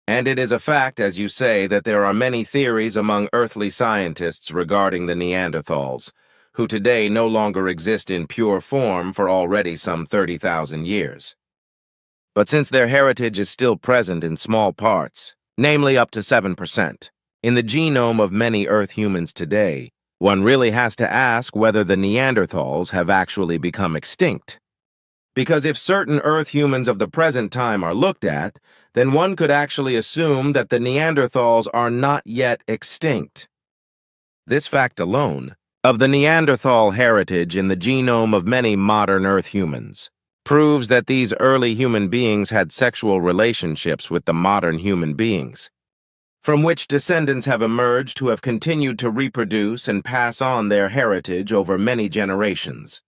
And it is a fact, as you say, that there are many theories among earthly scientists regarding the Neanderthals, who today no longer exist in pure form for already some 30,000 years. But since their heritage is still present in small parts, namely up to 7%, in the genome of many Earth humans today, one really has to ask whether the Neanderthals have actually become extinct. Because if certain Earth humans of the present time are looked at, then one could actually assume that the Neanderthals are not yet extinct. This fact alone, of the Neanderthal heritage in the genome of many modern Earth humans, proves that these early human beings had sexual relationships with the modern human beings, from which descendants have emerged who have continued to reproduce and pass on their heritage over many generations,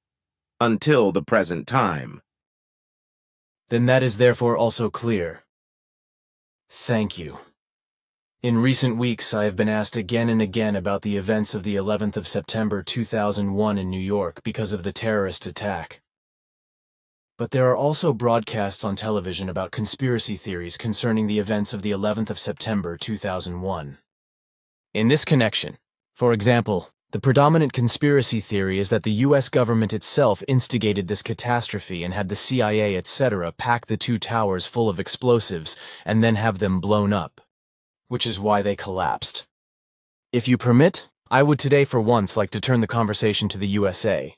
until the present time. Then that is therefore also clear. Thank you. In recent weeks, I have been asked again and again about the events of the 11th of September 2001 in New York because of the terrorist attack. But there are also broadcasts on television about conspiracy theories concerning the events of the 11th of September 2001. In this connection, for example, the predominant conspiracy theory is that the U.S. government itself instigated this catastrophe and had the CIA, etc., pack the two towers full of explosives and then have them blown up, which is why they collapsed. If you permit, I would today for once like to turn the conversation to the USA,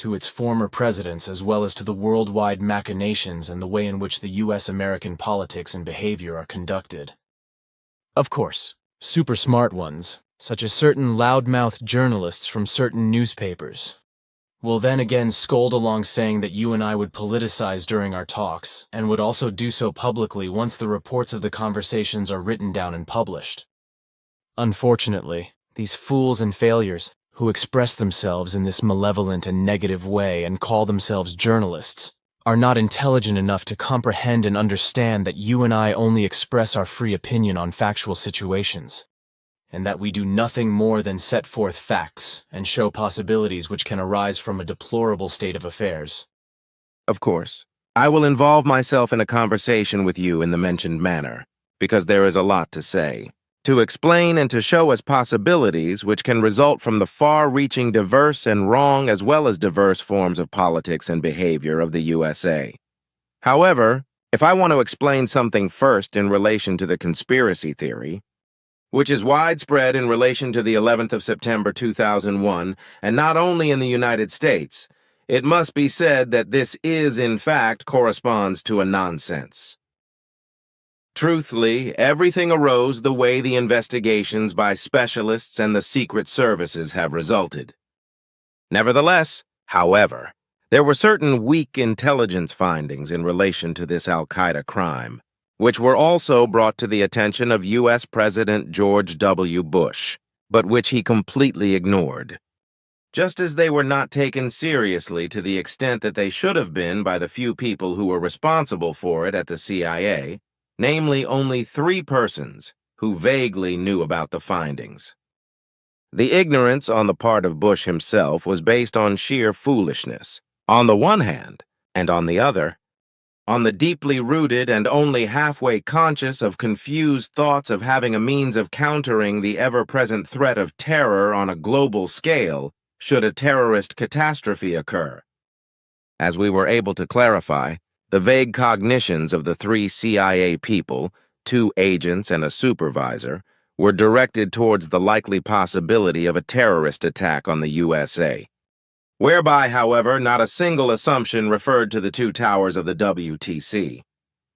to its former presidents as well as to the worldwide machinations and the way in which the U.S.-American politics and behavior are conducted. Of course, super smart ones, such as certain loudmouthed journalists from certain newspapers, will then again scold along saying that you and I would politicize during our talks, and would also do so publicly once the reports of the conversations are written down and published. Unfortunately, these fools and failures, who express themselves in this malevolent and negative way and call themselves journalists, are not intelligent enough to comprehend and understand that you and I only express our free opinion on factual situations, and that we do nothing more than set forth facts and show possibilities which can arise from a deplorable state of affairs. Of course, I will involve myself in a conversation with you in the mentioned manner, because there is a lot to say, to explain and to show us possibilities which can result from the far-reaching diverse and wrong as well as diverse forms of politics and behavior of the USA. However, if I want to explain something first in relation to the conspiracy theory, which is widespread in relation to the 11th of September 2001, and not only in the United States. It must be said that this in fact corresponds to a nonsense. Truthfully, everything arose the way the investigations by specialists and the secret services have resulted. Nevertheless, however, there were certain weak intelligence findings in relation to this al-Qaeda crime, which were also brought to the attention of U.S. President George W. Bush, but which he completely ignored. Just as they were not taken seriously to the extent that they should have been by the few people who were responsible for it at the CIA, namely only 3 persons who vaguely knew about the findings. The ignorance on the part of Bush himself was based on sheer foolishness, on the one hand, and on the other, on the deeply rooted and only halfway conscious of confused thoughts of having a means of countering the ever-present threat of terror on a global scale should a terrorist catastrophe occur. As we were able to clarify, the vague cognitions of the 3 CIA people, 2 agents and a supervisor, were directed towards the likely possibility of a terrorist attack on the USA, whereby, however, not a single assumption referred to the 2 towers of the WTC.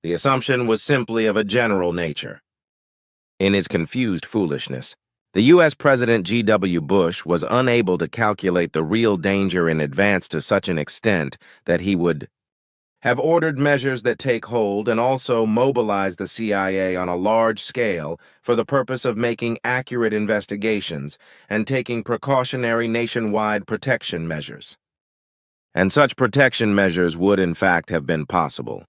The assumption was simply of a general nature. In his confused foolishness, the U.S. President G.W. Bush was unable to calculate the real danger in advance to such an extent that he would have ordered measures that take hold and also mobilize the CIA on a large scale for the purpose of making accurate investigations and taking precautionary nationwide protection measures. And such protection measures would in fact have been possible,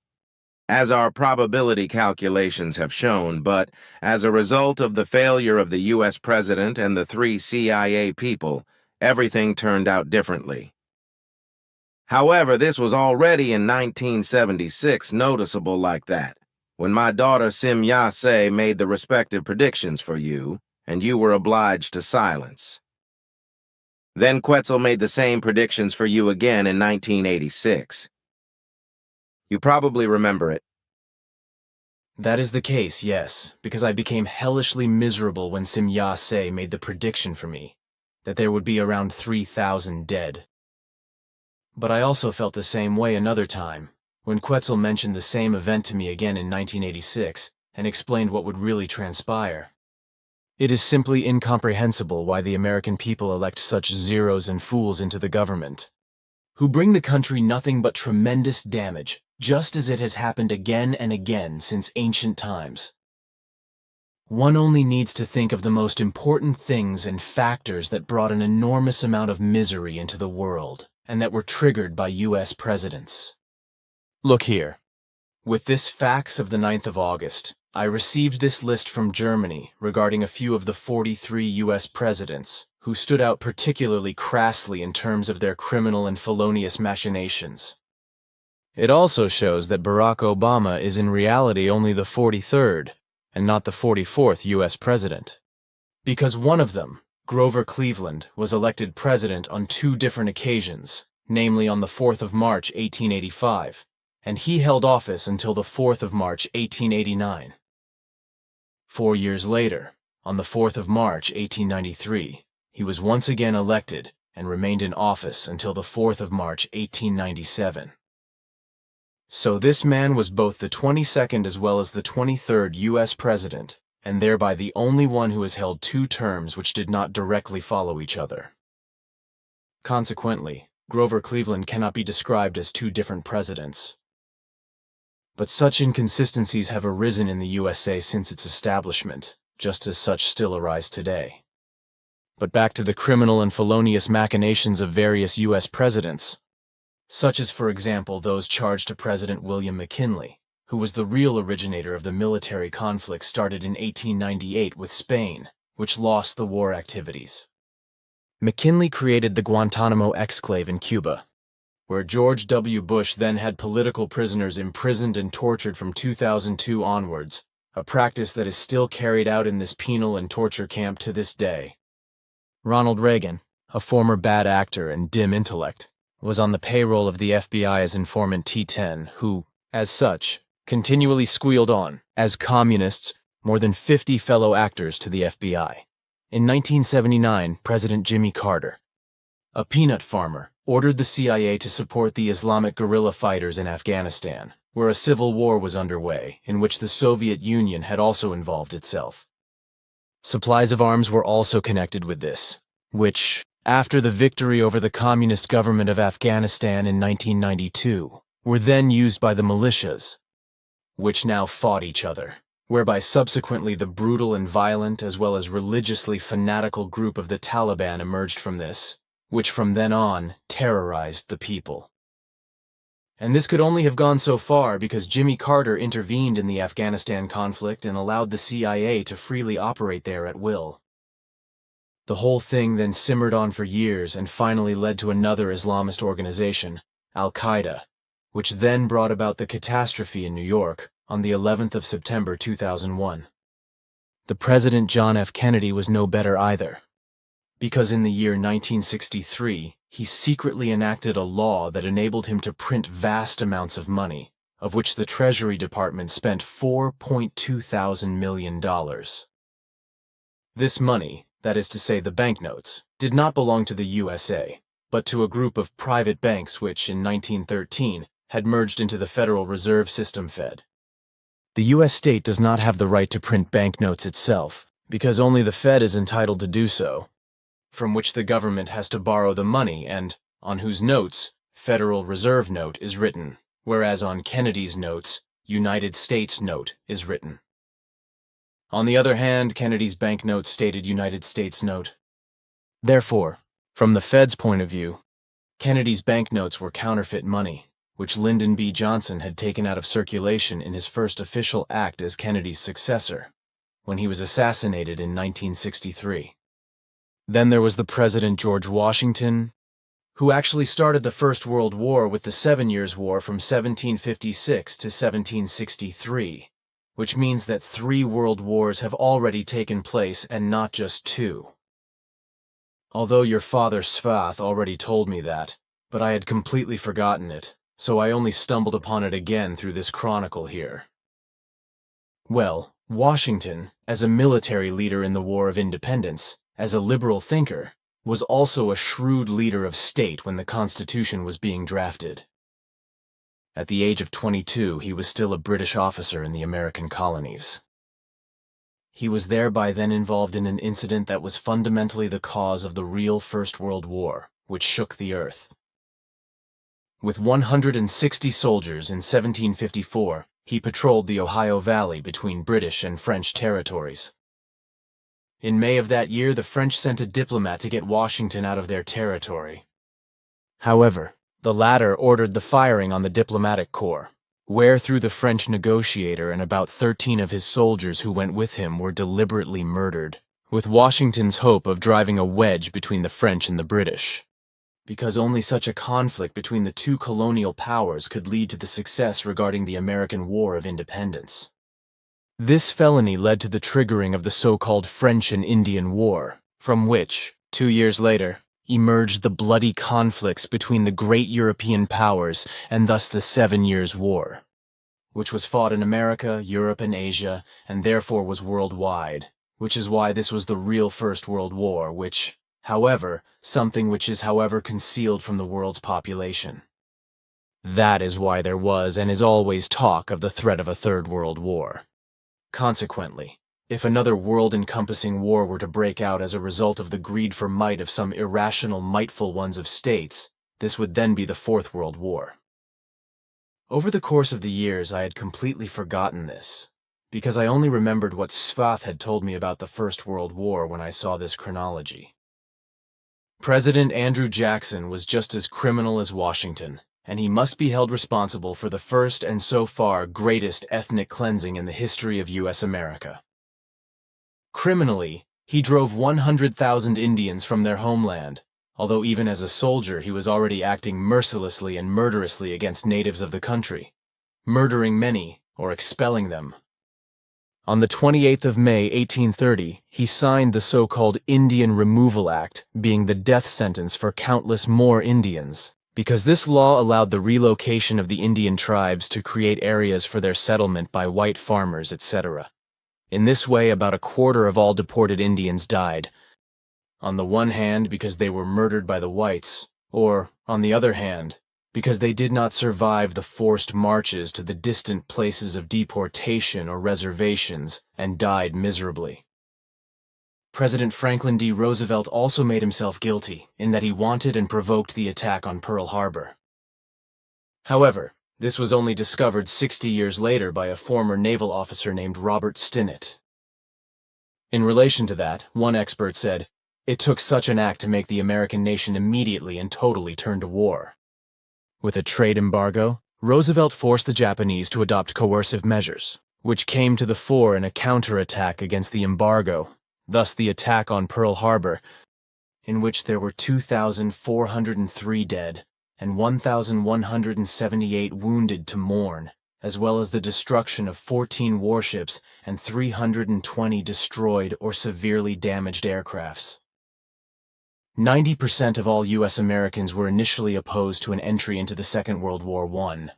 as our probability calculations have shown, but as a result of the failure of the U.S. President and the 3 CIA people, everything turned out differently. However, this was already in 1976 noticeable like that, when my daughter Sim Yase made the respective predictions for you, and you were obliged to silence. Then Quetzal made the same predictions for you again in 1986. You probably remember it. That is the case, yes, because I became hellishly miserable when Sim Yase made the prediction for me, that there would be around 3,000 dead. But I also felt the same way another time, when Quetzal mentioned the same event to me again in 1986 and explained what would really transpire. It is simply incomprehensible why the American people elect such zeros and fools into the government, who bring the country nothing but tremendous damage, just as it has happened again and again since ancient times. One only needs to think of the most important things and factors that brought an enormous amount of misery into the world, and that were triggered by U.S. presidents. Look here. With this fax of the 9th of August, I received this list from Germany regarding a few of the 43 U.S. presidents who stood out particularly crassly in terms of their criminal and felonious machinations. It also shows that Barack Obama is in reality only the 43rd and not the 44th U.S. president, because one of them, Grover Cleveland, was elected president on 2 different occasions, namely on the 4th of March, 1885, and he held office until the 4th of March, 1889. 4 years later, on the 4th of March, 1893, he was once again elected and remained in office until the 4th of March, 1897. So this man was both the 22nd as well as the 23rd U.S. president, and thereby the only one who has held 2 terms which did not directly follow each other. Consequently, Grover Cleveland cannot be described as 2 different presidents. But such inconsistencies have arisen in the USA since its establishment, just as such still arise today. But back to the criminal and felonious machinations of various U.S. presidents, such as, for example, those charged to President William McKinley, who was the real originator of the military conflict started in 1898 with Spain, which lost the war activities. McKinley created the Guantanamo exclave in Cuba, where George W. Bush then had political prisoners imprisoned and tortured from 2002 onwards, a practice that is still carried out in this penal and torture camp to this day. Ronald Reagan, a former bad actor and dim intellect, was on the payroll of the FBI as informant T10, who, as such, continually squealed on, as communists, more than 50 fellow actors to the FBI. In 1979, President Jimmy Carter, a peanut farmer, ordered the CIA to support the Islamic guerrilla fighters in Afghanistan, where a civil war was underway, in which the Soviet Union had also involved itself. Supplies of arms were also connected with this, which, after the victory over the communist government of Afghanistan in 1992, were then used by the militias, which now fought each other, whereby subsequently the brutal and violent as well as religiously fanatical group of the Taliban emerged from this, which from then on terrorized the people. And this could only have gone so far because Jimmy Carter intervened in the Afghanistan conflict and allowed the CIA to freely operate there at will. The whole thing then simmered on for years and finally led to another Islamist organization, Al-Qaeda, which then brought about the catastrophe in New York on the 11th of September 2001. The President John F. Kennedy was no better either, because in the year 1963, he secretly enacted a law that enabled him to print vast amounts of money, of which the Treasury Department spent $4.2 million. This money, that is to say the banknotes, did not belong to the USA, but to a group of private banks which, in 1913, had merged into the Federal Reserve System Fed. The U.S. state does not have the right to print banknotes itself, because only the Fed is entitled to do so, from which the government has to borrow the money and on whose notes Federal Reserve Note is written, whereas on Kennedy's notes United States Note is written. On the other hand, Kennedy's banknotes stated United States Note. Therefore, from the Fed's point of view, Kennedy's banknotes were counterfeit money, which Lyndon B. Johnson had taken out of circulation in his first official act as Kennedy's successor, when he was assassinated in 1963. Then there was the President George Washington, who actually started the First World War with the 7 Years' War from 1756 to 1763, which means that 3 world wars have already taken place and not just 2. Although your father Svath already told me that, but I had completely forgotten it, so I only stumbled upon it again through this chronicle here. Well, Washington, as a military leader in the War of Independence, as a liberal thinker, was also a shrewd leader of state when the Constitution was being drafted. At the age of 22, he was still a British officer in the American colonies. He was thereby then involved in an incident that was fundamentally the cause of the real First World War, which shook the earth. With 160 soldiers in 1754, he patrolled the Ohio Valley between British and French territories. In May of that year, the French sent a diplomat to get Washington out of their territory. However, the latter ordered the firing on the diplomatic corps, where through the French negotiator and about 13 of his soldiers who went with him were deliberately murdered, with Washington's hope of driving a wedge between the French and the British, because only such a conflict between the two colonial powers could lead to the success regarding the American War of Independence. This felony led to the triggering of the so-called French and Indian War, from which, 2 years later, emerged the bloody conflicts between the great European powers and thus the 7 Years' War, which was fought in America, Europe, and Asia, and therefore was worldwide, which is why this was the real First World War, which, however, something which is however concealed from the world's population. That is why there was and is always talk of the threat of a Third World War. Consequently, if another world-encompassing war were to break out as a result of the greed for might of some irrational mightful ones of states, this would then be the Fourth World War. Over the course of the years, I had completely forgotten this, because I only remembered what Svath had told me about the First World War when I saw this chronology. President Andrew Jackson was just as criminal as Washington, and he must be held responsible for the first and so far greatest ethnic cleansing in the history of U.S. America. Criminally, he drove 100,000 Indians from their homeland, although even as a soldier he was already acting mercilessly and murderously against natives of the country, murdering many or expelling them. On the 28th of May, 1830, he signed the so-called Indian Removal Act, being the death sentence for countless more Indians, because this law allowed the relocation of the Indian tribes to create areas for their settlement by white farmers, etc. In this way, about a quarter of all deported Indians died. On the one hand, because they were murdered by the whites, or, on the other hand, because they did not survive the forced marches to the distant places of deportation or reservations and died miserably. President Franklin D. Roosevelt also made himself guilty in that he wanted and provoked the attack on Pearl Harbor. However, this was only discovered 60 years later by a former naval officer named Robert Stinnett. In relation to that, one expert said, "It took such an act to make the American nation immediately and totally turn to war." With a trade embargo, Roosevelt forced the Japanese to adopt coercive measures, which came to the fore in a counterattack against the embargo, thus the attack on Pearl Harbor, in which there were 2,403 dead and 1,178 wounded to mourn, as well as the destruction of 14 warships and 320 destroyed or severely damaged aircrafts. 90% of all U.S. Americans were initially opposed to an entry into the Second World War I. In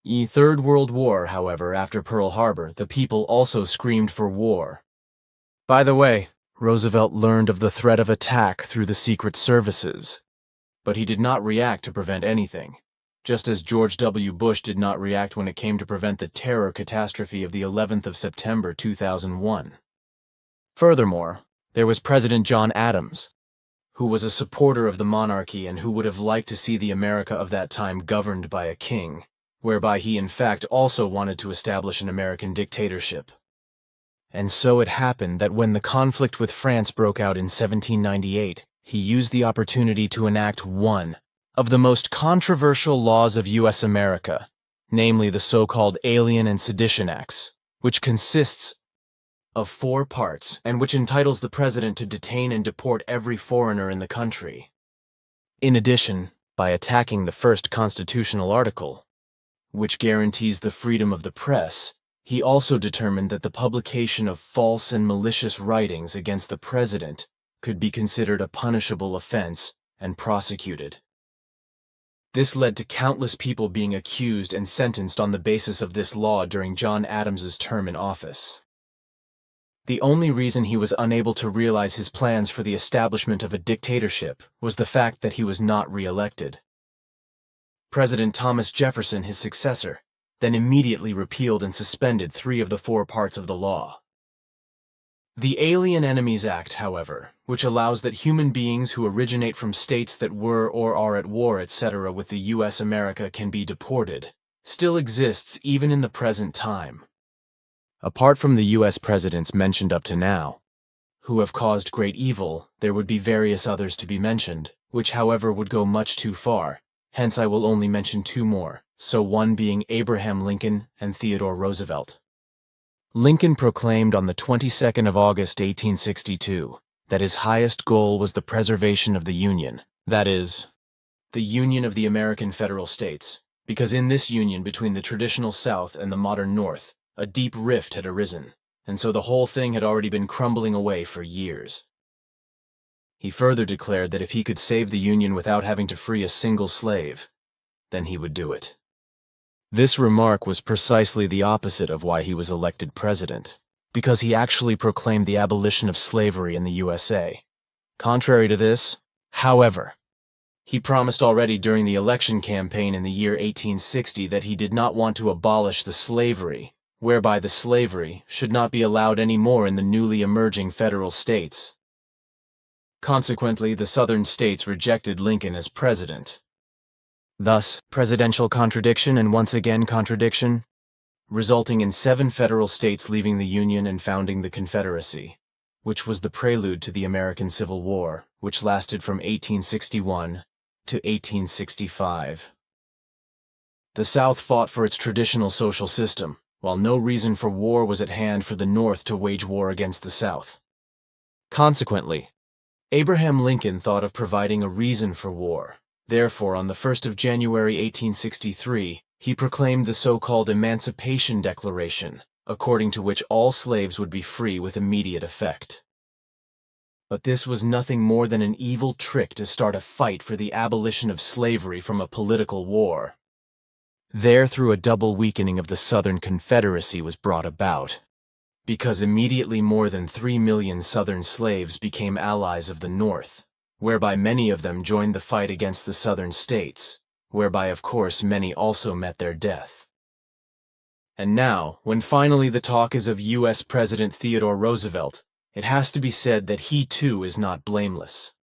the Third World War, however, after Pearl Harbor, the people also screamed for war. By the way, Roosevelt learned of the threat of attack through the Secret Services, but he did not react to prevent anything, just as George W. Bush did not react when it came to prevent the terror catastrophe of the 11th of September 2001. Furthermore, there was President John Adams, who was a supporter of the monarchy and who would have liked to see the America of that time governed by a king, whereby he in fact also wanted to establish an American dictatorship. And so it happened that when the conflict with France broke out in 1798, he used the opportunity to enact one of the most controversial laws of U.S. America, namely the so-called Alien and Sedition Acts, which consists of 4 parts and which entitles the president to detain and deport every foreigner in the country. In addition, by attacking the first constitutional article, which guarantees the freedom of the press, he also determined that the publication of false and malicious writings against the president could be considered a punishable offense and prosecuted. This led to countless people being accused and sentenced on the basis of this law during John Adams's term in office. The only reason he was unable to realize his plans for the establishment of a dictatorship was the fact that he was not re-elected. President Thomas Jefferson, his successor, then immediately repealed and suspended 3 of the 4 parts of the law. The Alien Enemies Act, however, which allows that human beings who originate from states that were or are at war, etc., with the U.S. America can be deported, still exists even in the present time. Apart from the U.S. presidents mentioned up to now, who have caused great evil, there would be various others to be mentioned, which however would go much too far, hence I will only mention 2 more, so one being Abraham Lincoln and Theodore Roosevelt. Lincoln proclaimed on the 22nd of August 1862 that his highest goal was the preservation of the Union, that is, the Union of the American federal states, because in this union between the traditional South and the modern North, a deep rift had arisen, and so the whole thing had already been crumbling away for years. He further declared that if he could save the Union without having to free a single slave, then he would do it. This remark was precisely the opposite of why he was elected president, because he actually proclaimed the abolition of slavery in the USA. Contrary to this, however, he promised already during the election campaign in the year 1860 that he did not want to abolish the slavery, whereby the slavery should not be allowed any more in the newly emerging federal states. Consequently, the southern states rejected Lincoln as president. Thus, presidential contradiction and once again contradiction, resulting in 7 federal states leaving the Union and founding the Confederacy, which was the prelude to the American Civil War, which lasted from 1861 to 1865. The South fought for its traditional social system, while no reason for war was at hand for the North to wage war against the South. Consequently, Abraham Lincoln thought of providing a reason for war. Therefore, on the 1st of January 1863, he proclaimed the so-called Emancipation Declaration, according to which all slaves would be free with immediate effect. But this was nothing more than an evil trick to start a fight for the abolition of slavery from a political war. There, through a double weakening of the Southern Confederacy was brought about. because immediately more than 3 million Southern slaves became allies of the North, whereby many of them joined the fight against the Southern states, whereby of course many also met their death. And now, when finally the talk is of U.S. President Theodore Roosevelt, it has to be said that he too is not blameless.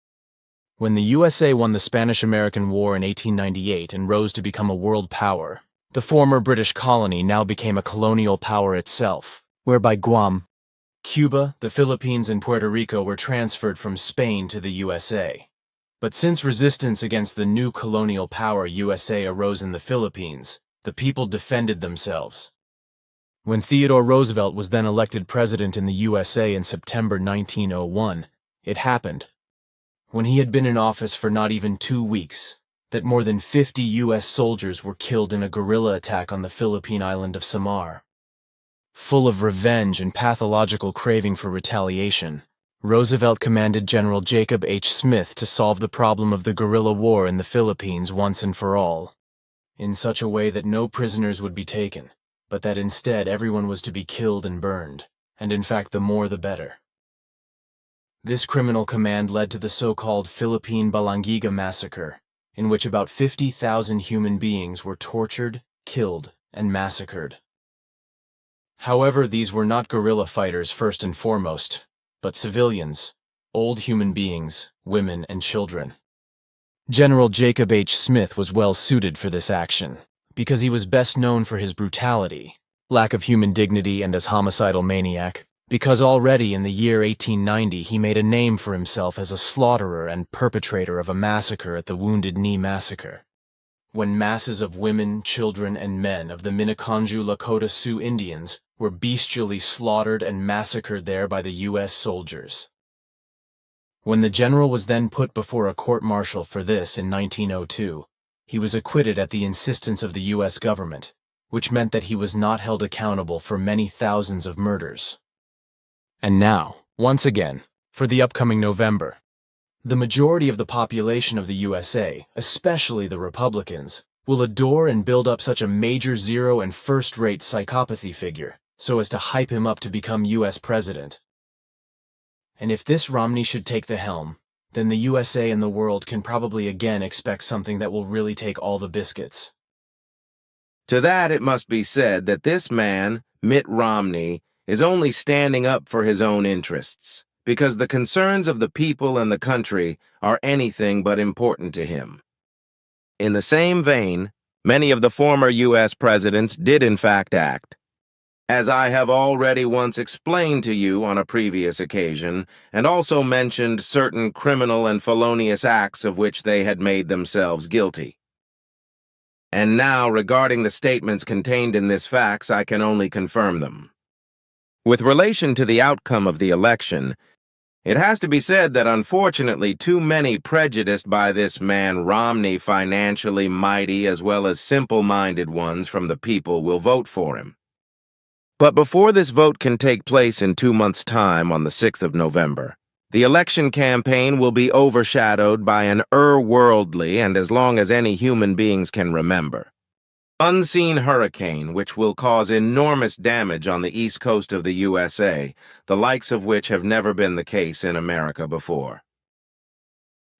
When the USA won the Spanish-American War in 1898 and rose to become a world power, the former British colony now became a colonial power itself, whereby Guam, Cuba, the Philippines, and Puerto Rico were transferred from Spain to the USA. But since resistance against the new colonial power USA arose in the Philippines, the people defended themselves. When Theodore Roosevelt was then elected president in the USA in September 1901, it happened, when he had been in office for not even 2 weeks, that more than 50 U.S. soldiers were killed in a guerrilla attack on the Philippine island of Samar. Full of revenge and pathological craving for retaliation, Roosevelt commanded General Jacob H. Smith to solve the problem of the guerrilla war in the Philippines once and for all, in such a way that no prisoners would be taken, but that instead everyone was to be killed and burned, and in fact the more the better. This criminal command led to the so-called Philippine Balangiga massacre, in which about 50,000 human beings were tortured, killed, and massacred. However, these were not guerrilla fighters first and foremost, but civilians, old human beings, women, and children. General Jacob H. Smith was well suited for this action, because he was best known for his brutality, lack of human dignity, and as homicidal maniac, because already in the year 1890 he made a name for himself as a slaughterer and perpetrator of a massacre at the Wounded Knee Massacre, when masses of women, children, and men of the Miniconjou Lakota Sioux Indians were bestially slaughtered and massacred there by the U.S. soldiers. When the general was then put before a court-martial for this in 1902, he was acquitted at the insistence of the U.S. government, which meant that he was not held accountable for many thousands of murders. And now, once again, for the upcoming November, the majority of the population of the USA, especially the Republicans, will adore and build up such a major zero and first-rate psychopathy figure, so as to hype him up to become U.S. president. And if this Romney should take the helm, then the USA and the world can probably again expect something that will really take all the biscuits. To that it must be said that this man, Mitt Romney, is only standing up for his own interests, because the concerns of the people and the country are anything but important to him. In the same vein, many of the former U.S. presidents did in fact act, as I have already once explained to you on a previous occasion, and also mentioned certain criminal and felonious acts of which they had made themselves guilty. And now, regarding the statements contained in this fax, I can only confirm them. With relation to the outcome of the election, it has to be said that unfortunately too many prejudiced by this man Romney financially mighty as well as simple-minded ones from the people will vote for him. But before this vote can take place in 2 months' time on the 6th of November, the election campaign will be overshadowed by an worldly, and as long as any human beings can remember, unseen hurricane which will cause enormous damage on the east coast of the USA, the likes of which have never been the case in America before.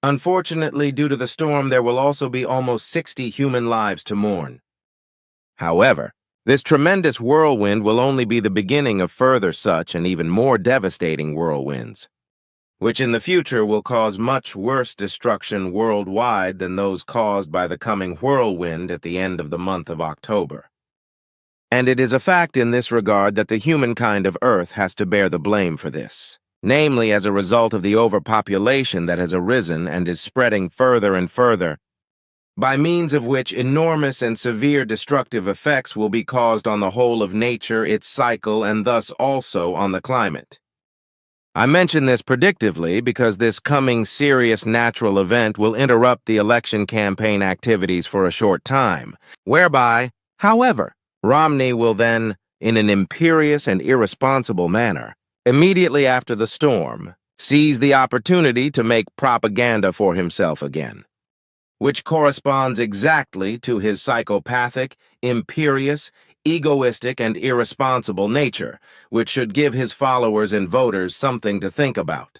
Unfortunately, due to the storm, there will also be almost 60 human lives to mourn. However, this tremendous whirlwind will only be the beginning of further such and even more devastating whirlwinds, which in the future will cause much worse destruction worldwide than those caused by the coming whirlwind at the end of the month of October. And it is a fact in this regard that the humankind of Earth has to bear the blame for this, namely as a result of the overpopulation that has arisen and is spreading further and further, by means of which enormous and severe destructive effects will be caused on the whole of nature, its cycle, and thus also on the climate. I mention this predictively because this coming serious natural event will interrupt the election campaign activities for a short time, whereby, however, Romney will then, in an imperious and irresponsible manner, immediately after the storm, seize the opportunity to make propaganda for himself again, which corresponds exactly to his psychopathic, imperious, egoistic and irresponsible nature, which should give his followers and voters something to think about.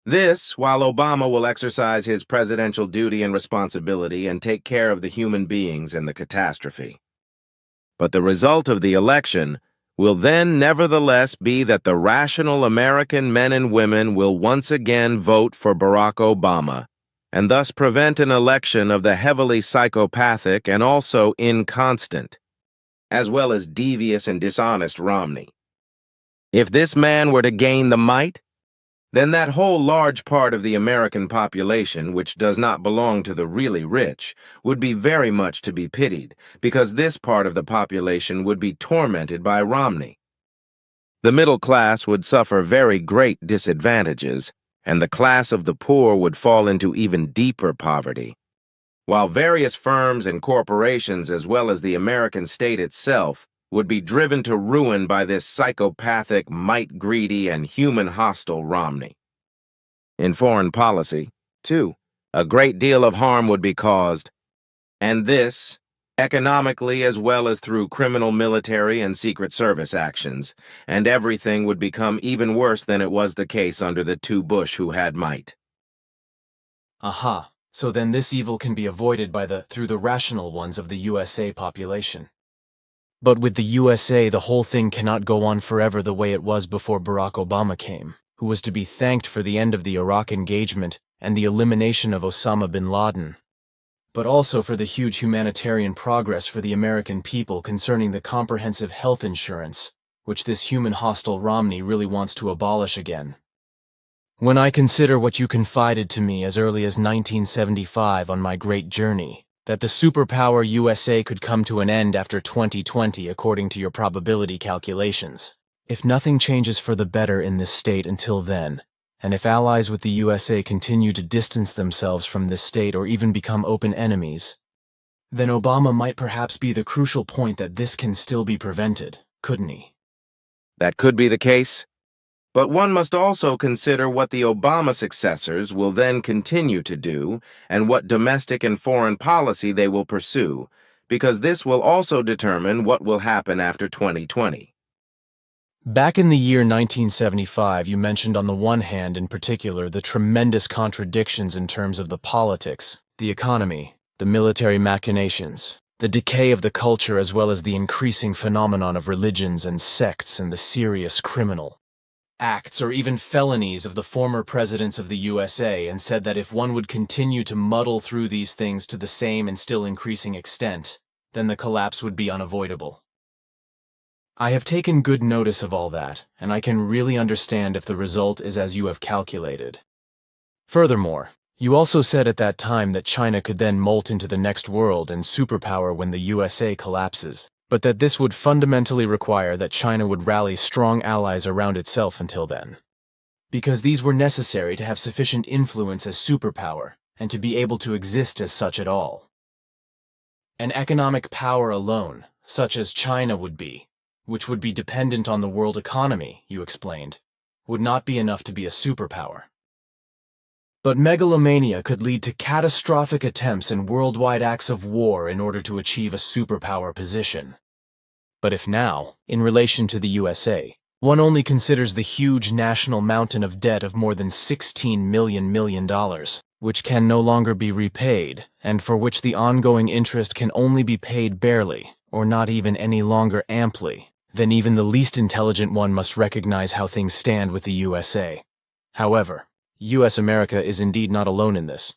This, while Obama will exercise his presidential duty and responsibility and take care of the human beings in the catastrophe. But the result of the election will then nevertheless be that the rational American men and women will once again vote for Barack Obama, and thus prevent an election of the heavily psychopathic and also inconstant, as well as devious and dishonest Romney. If this man were to gain the might, then that whole large part of the American population which does not belong to the really rich would be very much to be pitied, because this part of the population would be tormented by Romney. The middle class would suffer very great disadvantages, and the class of the poor would fall into even deeper poverty, while various firms and corporations as well as the American state itself would be driven to ruin by this psychopathic, might-greedy, and human-hostile Romney. In foreign policy, too, a great deal of harm would be caused, and this, economically as well as through criminal military and Secret Service actions, and everything would become even worse than it was the case under the two Bush who had might. Aha, so then this evil can be avoided through the rational ones of the USA population. But with the USA, the whole thing cannot go on forever the way it was before Barack Obama came, who was to be thanked for the end of the Iraq engagement and the elimination of Osama bin Laden, but also for the huge humanitarian progress for the American people concerning the comprehensive health insurance, which this human-hostile Romney really wants to abolish again. When I consider what you confided to me as early as 1975 on my great journey, that the superpower USA could come to an end after 2020 according to your probability calculations, if nothing changes for the better in this state until then, and if allies with the USA continue to distance themselves from this state or even become open enemies, then Obama might perhaps be the crucial point that this can still be prevented, couldn't he? That could be the case, but one must also consider what the Obama successors will then continue to do and what domestic and foreign policy they will pursue, because this will also determine what will happen after 2020. Back in the year 1975, you mentioned on the one hand in particular the tremendous contradictions in terms of the politics, the economy, the military machinations, the decay of the culture as well as the increasing phenomenon of religions and sects and the serious criminal acts or even felonies of the former presidents of the USA, and said that if one would continue to muddle through these things to the same and still increasing extent, then the collapse would be unavoidable. I have taken good notice of all that, and I can really understand if the result is as you have calculated. Furthermore, you also said at that time that China could then molt into the next world and superpower when the USA collapses, but that this would fundamentally require that China would rally strong allies around itself until then, because these were necessary to have sufficient influence as superpower and to be able to exist as such at all. An economic power alone, such as China would be, which would be dependent on the world economy, you explained, would not be enough to be a superpower. But megalomania could lead to catastrophic attempts and worldwide acts of war in order to achieve a superpower position. But if now, in relation to the USA, one only considers the huge national mountain of debt of more than $16 million, which can no longer be repaid, and for which the ongoing interest can only be paid barely, or not even any longer amply, then even the least intelligent one must recognize how things stand with the USA. However, US America is indeed not alone in this,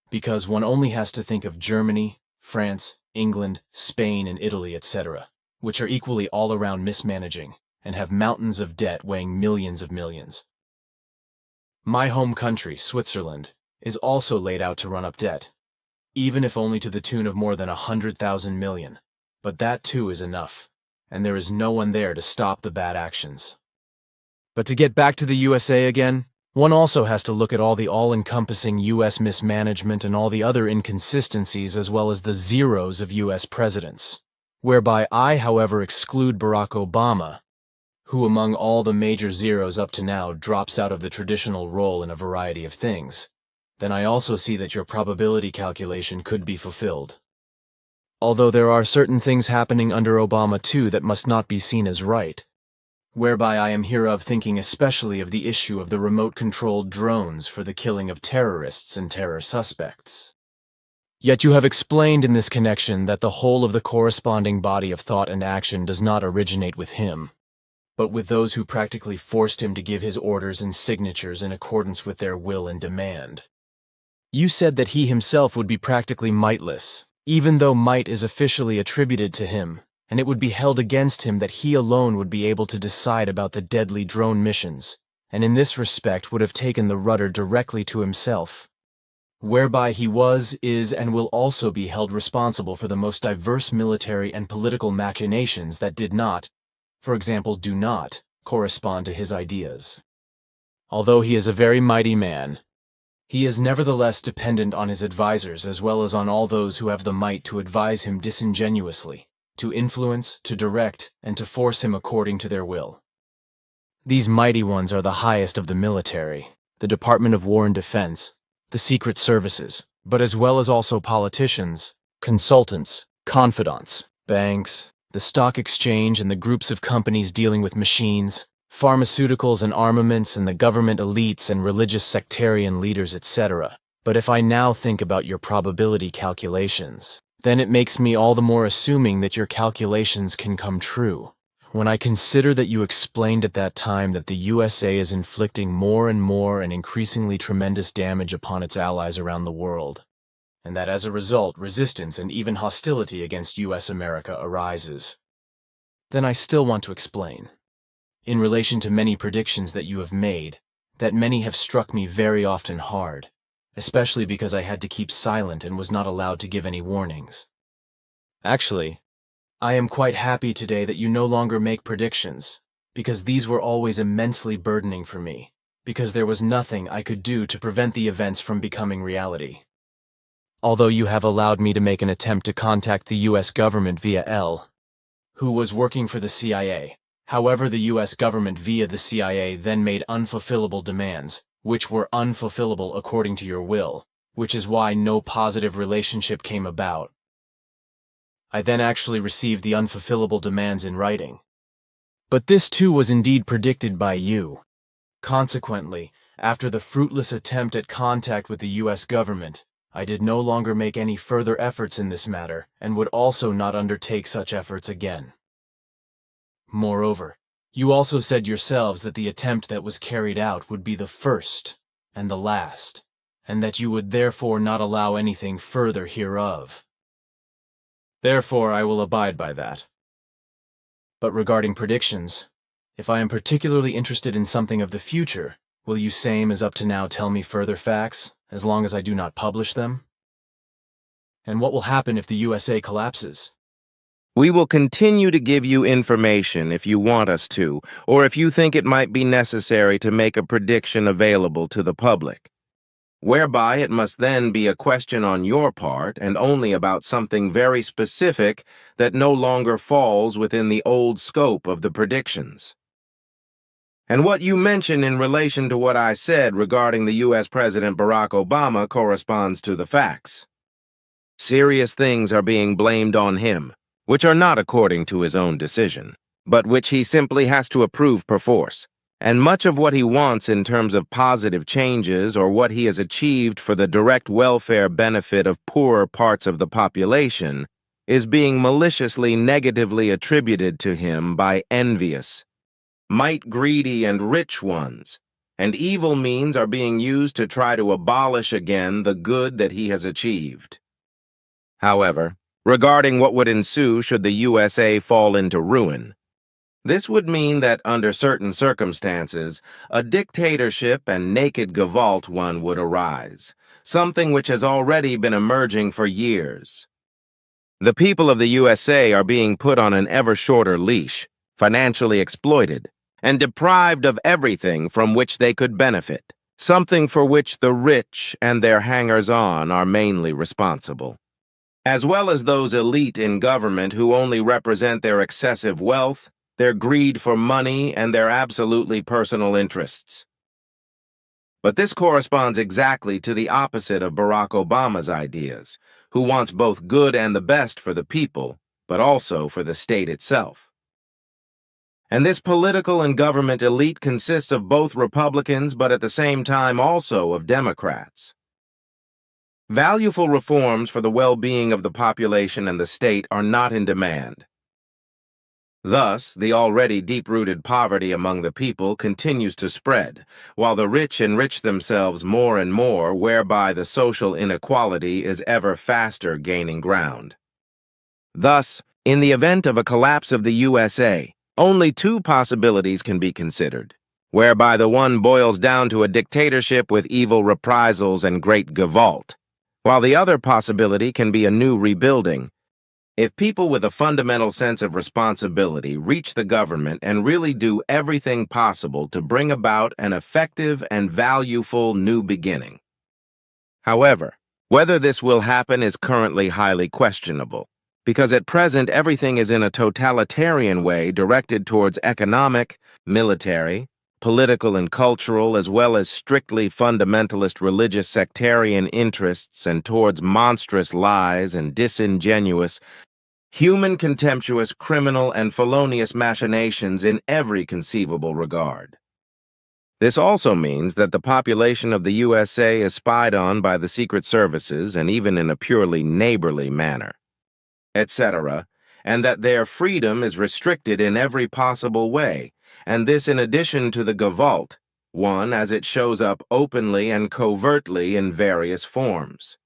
because one only has to think of Germany, France, England, Spain, and Italy, etc., which are equally all around mismanaging and have mountains of debt weighing millions of millions. My home country, Switzerland, is also laid out to run up debt, even if only to the tune of more than 100,000 million, but that too is enough, and there is no one there to stop the bad actions. But to get back to the USA again, one also has to look at all the all-encompassing U.S. mismanagement and all the other inconsistencies as well as the zeros of U.S. presidents, whereby I, however, exclude Barack Obama, who among all the major zeros up to now drops out of the traditional role in a variety of things. Then I also see that your probability calculation could be fulfilled. Although there are certain things happening under Obama too that must not be seen as right. Whereby I am hereof thinking especially of the issue of the remote-controlled drones for the killing of terrorists and terror suspects. Yet you have explained in this connection that the whole of the corresponding body of thought and action does not originate with him, but with those who practically forced him to give his orders and signatures in accordance with their will and demand. You said that he himself would be practically mightless, even though might is officially attributed to him, and it would be held against him that he alone would be able to decide about the deadly drone missions, and in this respect would have taken the rudder directly to himself, whereby he was, is, and will also be held responsible for the most diverse military and political machinations that did not, for example, do not, correspond to his ideas. Although he is a very mighty man, he is nevertheless dependent on his advisers as well as on all those who have the might to advise him disingenuously, to influence, to direct, and to force him according to their will. These mighty ones are the highest of the military, the Department of War and Defense, the Secret Services, but as well as also politicians, consultants, confidants, banks, the stock exchange and the groups of companies dealing with machines, pharmaceuticals and armaments and the government elites and religious sectarian leaders, etc. But if I now think about your probability calculations, then it makes me all the more assuming that your calculations can come true. When I consider that you explained at that time that the USA is inflicting more and increasingly tremendous damage upon its allies around the world, and that as a result resistance and even hostility against US America arises, then I still want to explain, in relation to many predictions that you have made, that many have struck me very often hard, especially because I had to keep silent and was not allowed to give any warnings. Actually, I am quite happy today that you no longer make predictions, because these were always immensely burdening for me, because there was nothing I could do to prevent the events from becoming reality. Although you have allowed me to make an attempt to contact the US government via L, who was working for the CIA. However, the US government via the CIA then made unfulfillable demands, which were unfulfillable according to your will, which is why no positive relationship came about. I then actually received the unfulfillable demands in writing. But this too was indeed predicted by you. Consequently, after the fruitless attempt at contact with the US government, I did no longer make any further efforts in this matter, and would also not undertake such efforts again. Moreover, you also said yourselves that the attempt that was carried out would be the first and the last, and that you would therefore not allow anything further hereof. Therefore, I will abide by that. But regarding predictions, if I am particularly interested in something of the future, will you same as up to now tell me further facts, as long as I do not publish them? And what will happen if the USA collapses? We will continue to give you information if you want us to, or if you think it might be necessary to make a prediction available to the public, whereby it must then be a question on your part and only about something very specific that no longer falls within the old scope of the predictions. And what you mention in relation to what I said regarding the U.S. President Barack Obama corresponds to the facts. Serious things are being blamed on him, which are not according to his own decision, but which he simply has to approve perforce. And much of what he wants in terms of positive changes or what he has achieved for the direct welfare benefit of poorer parts of the population is being maliciously negatively attributed to him by envious, might-greedy and rich ones, and evil means are being used to try to abolish again the good that he has achieved. However, regarding what would ensue should the USA fall into ruin, this would mean that under certain circumstances, a dictatorship and naked Gewalt one would arise, something which has already been emerging for years. The people of the USA are being put on an ever shorter leash, financially exploited, and deprived of everything from which they could benefit, something for which the rich and their hangers-on are mainly responsible, as well as those elite in government who only represent their excessive wealth, their greed for money, and their absolutely personal interests. But this corresponds exactly to the opposite of Barack Obama's ideas, who wants both good and the best for the people, but also for the state itself. And this political and government elite consists of both Republicans, but at the same time also of Democrats. Valuable reforms for the well-being of the population and the state are not in demand. Thus, the already deep-rooted poverty among the people continues to spread, while the rich enrich themselves more and more, whereby the social inequality is ever faster gaining ground. Thus, in the event of a collapse of the USA, only two possibilities can be considered, whereby the one boils down to a dictatorship with evil reprisals and great gavolt, while the other possibility can be a new rebuilding. If people with a fundamental sense of responsibility reach the government and really do everything possible to bring about an effective and valueful new beginning. However, whether this will happen is currently highly questionable, because at present everything is in a totalitarian way directed towards economic, military, political and cultural, as well as strictly fundamentalist religious sectarian interests, and towards monstrous lies and disingenuous, human contemptuous, criminal, and felonious machinations in every conceivable regard. This also means that the population of the USA is spied on by the secret services, and even in a purely neighborly manner, etc., and that their freedom is restricted in every possible way, and this in addition to the gavolt, one as it shows up openly and covertly in various forms.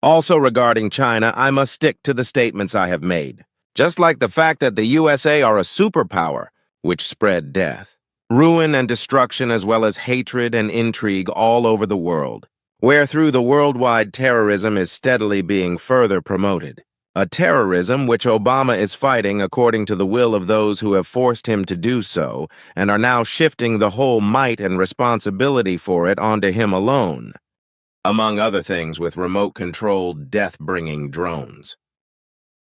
Also regarding China, I must stick to the statements I have made, just like the fact that the USA are a superpower, which spread death, ruin and destruction, as well as hatred and intrigue all over the world, wherethrough the worldwide terrorism is steadily being further promoted. A terrorism which Obama is fighting according to the will of those who have forced him to do so, and are now shifting the whole might and responsibility for it onto him alone, among other things with remote-controlled, death-bringing drones.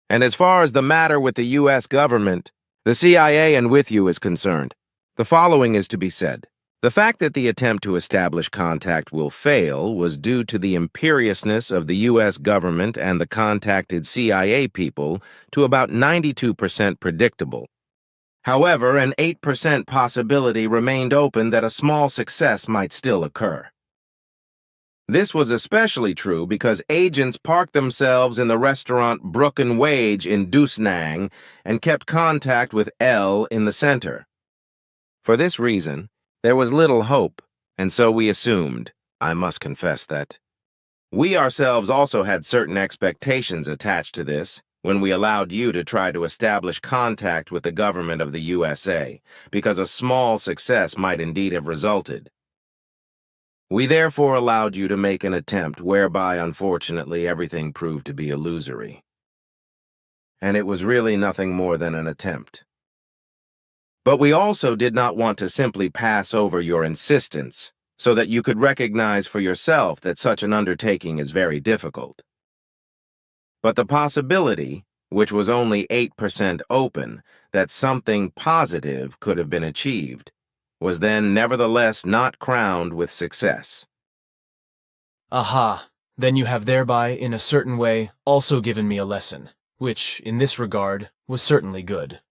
And as far as the matter with the U.S. government, the CIA and with you is concerned, the following is to be said. The fact that the attempt to establish contact will fail was due to the imperiousness of the U.S. government and the contacted CIA people to about 92% predictable. However, an 8% possibility remained open that a small success might still occur. This was especially true because agents parked themselves in the restaurant Brook and Wage in Dusnang and kept contact with L in the center. For this reason, there was little hope, and so we assumed, I must confess that. We ourselves also had certain expectations attached to this when we allowed you to try to establish contact with the government of the USA, because a small success might indeed have resulted. We therefore allowed you to make an attempt whereby, unfortunately, everything proved to be illusory. And it was really nothing more than an attempt. But we also did not want to simply pass over your insistence, so that you could recognize for yourself that such an undertaking is very difficult. But the possibility, which was only 8% open, that something positive could have been achieved, was then nevertheless not crowned with success. Aha, then you have thereby, in a certain way, also given me a lesson, which, in this regard, was certainly good.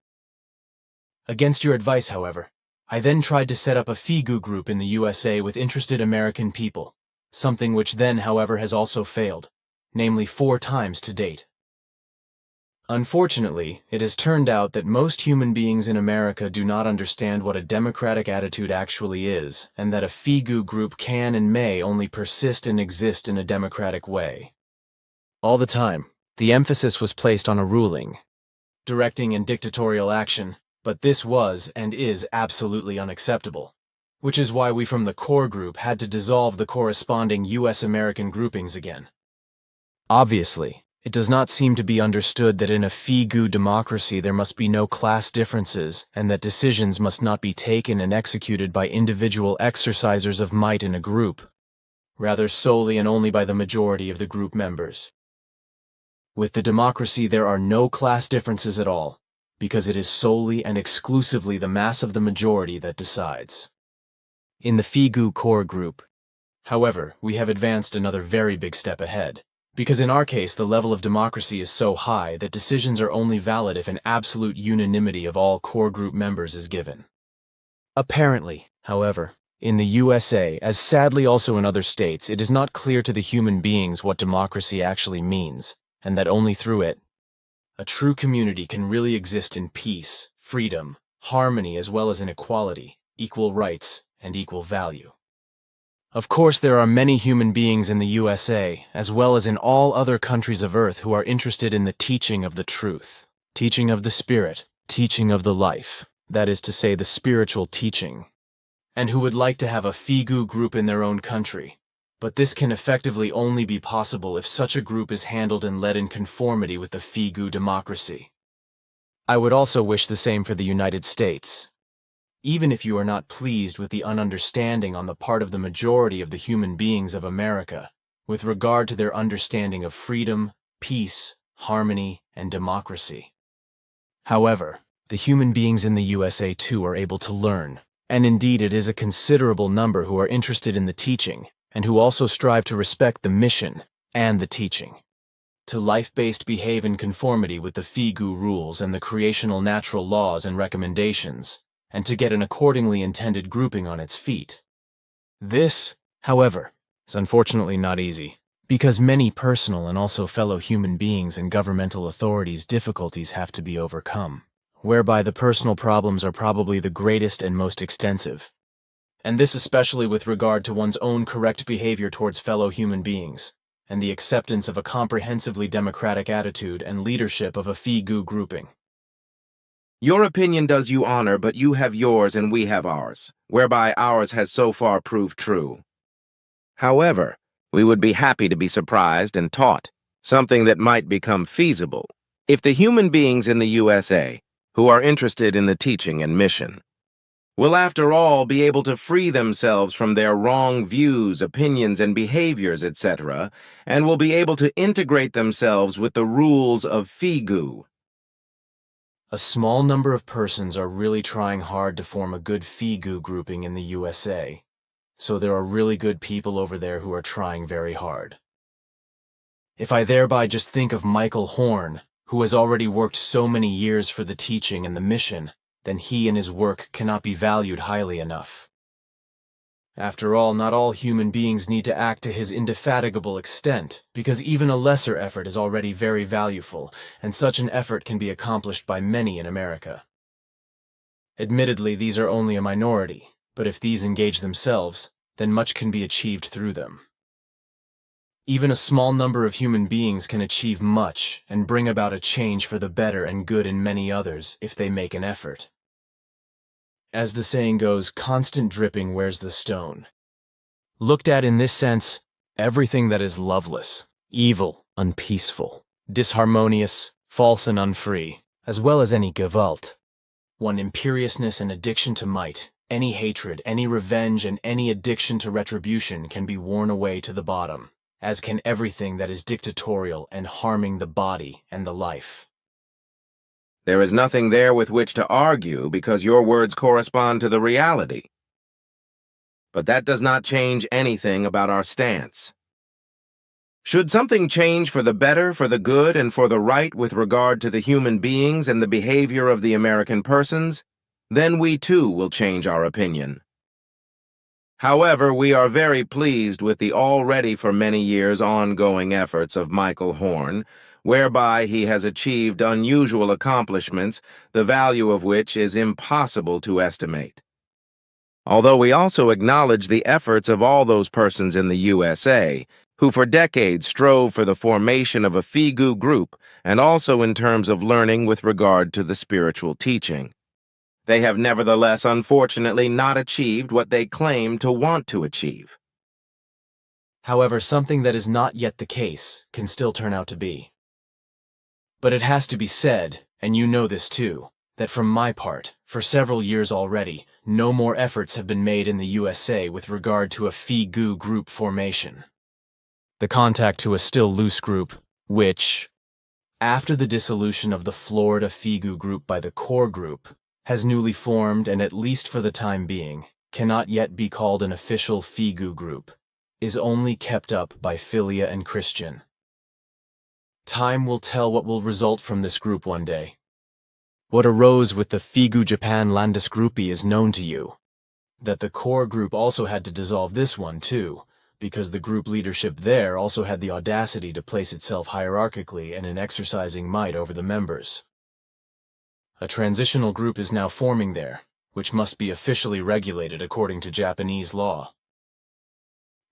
Against your advice, however, I then tried to set up a FIGU group in the USA with interested American people, something which then, however, has also failed, namely 4 times to date. Unfortunately, it has turned out that most human beings in America do not understand what a democratic attitude actually is, and that a FIGU group can and may only persist and exist in a democratic way. All the time, the emphasis was placed on a ruling, directing and dictatorial action, but this was and is absolutely unacceptable, which is why we from the core group had to dissolve the corresponding US-American groupings again. Obviously, it does not seem to be understood that in a FIGU democracy there must be no class differences and that decisions must not be taken and executed by individual exercisers of might in a group, rather solely and only by the majority of the group members. With the democracy there are no class differences at all, because it is solely and exclusively the mass of the majority that decides. In the FIGU core group, However, we have advanced another very big step ahead, because in our case the level of democracy is so high that decisions are only valid if an absolute unanimity of all core group members is given. Apparently, however, in the USA, as sadly also in other states, it is not clear to the human beings what democracy actually means, and that only through it, a true community can really exist in peace, freedom, harmony, as well as in equality, equal rights, and equal value. Of course, there are many human beings in the USA, as well as in all other countries of Earth, who are interested in the teaching of the truth, teaching of the Spirit, teaching of the life, that is to say, the spiritual teaching, and who would like to have a Figu group in their own country. But this can effectively only be possible if such a group is handled and led in conformity with the Figu democracy. I would also wish the same for the United States. Even if you are not pleased with the ununderstanding on the part of the majority of the human beings of America with regard to their understanding of freedom, peace, harmony, and democracy. However, the human beings in the USA too are able to learn, and indeed it is a considerable number who are interested in the teaching, and who also strive to respect the mission and the teaching, to life-based behave in conformity with the Figu rules and the creational natural laws and recommendations, and to get an accordingly intended grouping on its feet. This, however, is unfortunately not easy, because many personal and also fellow human beings and governmental authorities' difficulties have to be overcome, whereby the personal problems are probably the greatest and most extensive, and this especially with regard to one's own correct behavior towards fellow human beings, and the acceptance of a comprehensively democratic attitude and leadership of a Figu grouping. Your opinion does you honor, but you have yours and we have ours, whereby ours has so far proved true. However, we would be happy to be surprised and taught something that might become feasible if the human beings in the USA who are interested in the teaching and mission will after all be able to free themselves from their wrong views, opinions, and behaviors, etc., and will be able to integrate themselves with the rules of Figu. A small number of persons are really trying hard to form a good Figu grouping in the USA, so there are really good people over there who are trying very hard. If I thereby just think of Michael Horn, who has already worked so many years for the teaching and the mission, then he and his work cannot be valued highly enough. After all, not all human beings need to act to his indefatigable extent, because even a lesser effort is already very valuable, and such an effort can be accomplished by many in America. Admittedly, these are only a minority, but if these engage themselves, then much can be achieved through them. Even a small number of human beings can achieve much and bring about a change for the better and good in many others if they make an effort. As the saying goes, constant dripping wears the stone. Looked at in this sense, everything that is loveless, evil, unpeaceful, disharmonious, false and unfree, as well as any Gewalt, one imperiousness and addiction to might, any hatred, any revenge, and any addiction to retribution can be worn away to the bottom, as can everything that is dictatorial and harming the body and the life. There is nothing there with which to argue because your words correspond to the reality. But that does not change anything about our stance. Should something change for the better, for the good, and for the right with regard to the human beings and the behavior of the American persons, then we too will change our opinion. However, we are very pleased with the already for many years ongoing efforts of Michael Horn, whereby he has achieved unusual accomplishments, the value of which is impossible to estimate. Although we also acknowledge the efforts of all those persons in the USA who for decades strove for the formation of a Figu group, and also in terms of learning with regard to the spiritual teaching. They have nevertheless, unfortunately, not achieved what they claim to want to achieve. However, something that is not yet the case can still turn out to be. But it has to be said, and you know this too, that from my part, for several years already, no more efforts have been made in the USA with regard to a Figu group formation. The contact to a still loose group, which, after the dissolution of the Florida Figu group by the core group, has newly formed and at least for the time being, cannot yet be called an official Figu group, is only kept up by Philia and Christian. Time will tell what will result from this group one day. What arose with the Figu Japan Landesgruppe is known to you. That the core group also had to dissolve this one too, because the group leadership there also had the audacity to place itself hierarchically and in exercising might over the members. A transitional group is now forming there, which must be officially regulated according to Japanese law.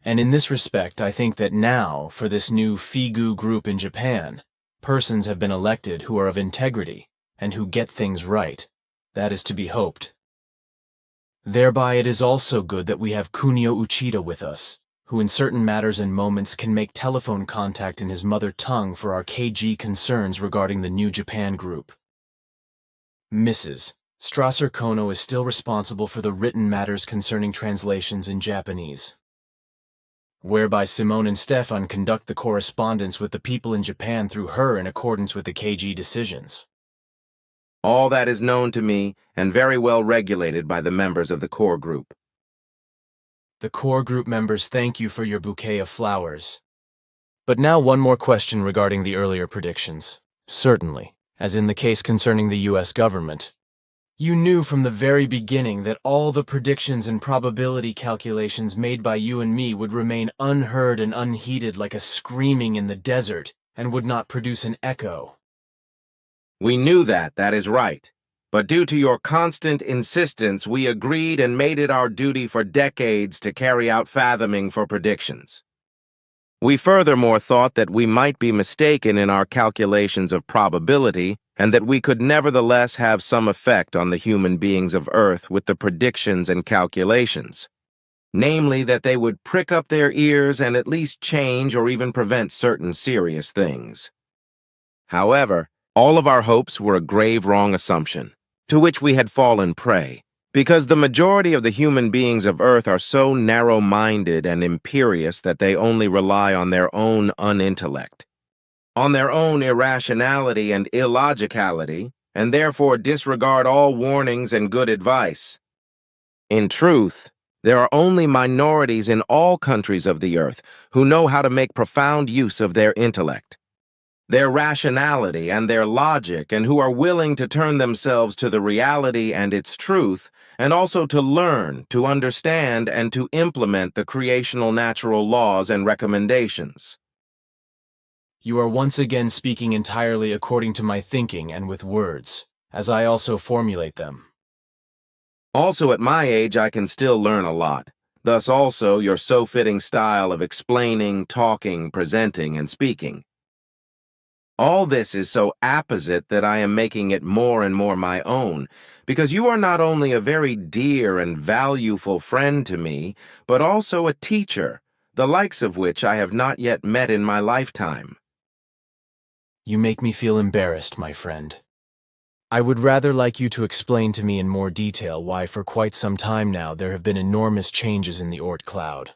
And in this respect, I think that now, for this new Figu group in Japan, persons have been elected who are of integrity and who get things right. That is to be hoped. Thereby it is also good that we have Kunio Uchida with us, who in certain matters and moments can make telephone contact in his mother tongue for our KG concerns regarding the new Japan group. Mrs. Strasser Kono is still responsible for the written matters concerning translations in Japanese, whereby Simone and Stefan conduct the correspondence with the people in Japan through her in accordance with the KG decisions. All that is known to me and very well regulated by the members of the core group. The core group members thank you for your bouquet of flowers. But now one more question regarding the earlier predictions. Certainly, as in the case concerning the U.S. government, you knew from the very beginning that all the predictions and probability calculations made by you and me would remain unheard and unheeded like a screaming in the desert and would not produce an echo. We knew that is right. But due to your constant insistence, we agreed and made it our duty for decades to carry out fathoming for predictions. We furthermore thought that we might be mistaken in our calculations of probability and that we could nevertheless have some effect on the human beings of Earth with the predictions and calculations. Namely, that they would prick up their ears and at least change or even prevent certain serious things. However, all of our hopes were a grave wrong assumption, to which we had fallen prey, because the majority of the human beings of Earth are so narrow-minded and imperious that they only rely on their own unintellect, on their own irrationality and illogicality, and therefore disregard all warnings and good advice. In truth, there are only minorities in all countries of the Earth who know how to make profound use of their intellect, their rationality and their logic, and who are willing to turn themselves to the reality and its truth, and also to learn, to understand, and to implement the creational natural laws and recommendations. You are once again speaking entirely according to my thinking and with words, as I also formulate them. Also, at my age, I can still learn a lot. Thus also your so-fitting style of explaining, talking, presenting, and speaking. All this is so apposite that I am making it more and more my own, because you are not only a very dear and valuable friend to me, but also a teacher, the likes of which I have not yet met in my lifetime. You make me feel embarrassed, my friend. I would rather like you to explain to me in more detail why for quite some time now there have been enormous changes in the Oort cloud,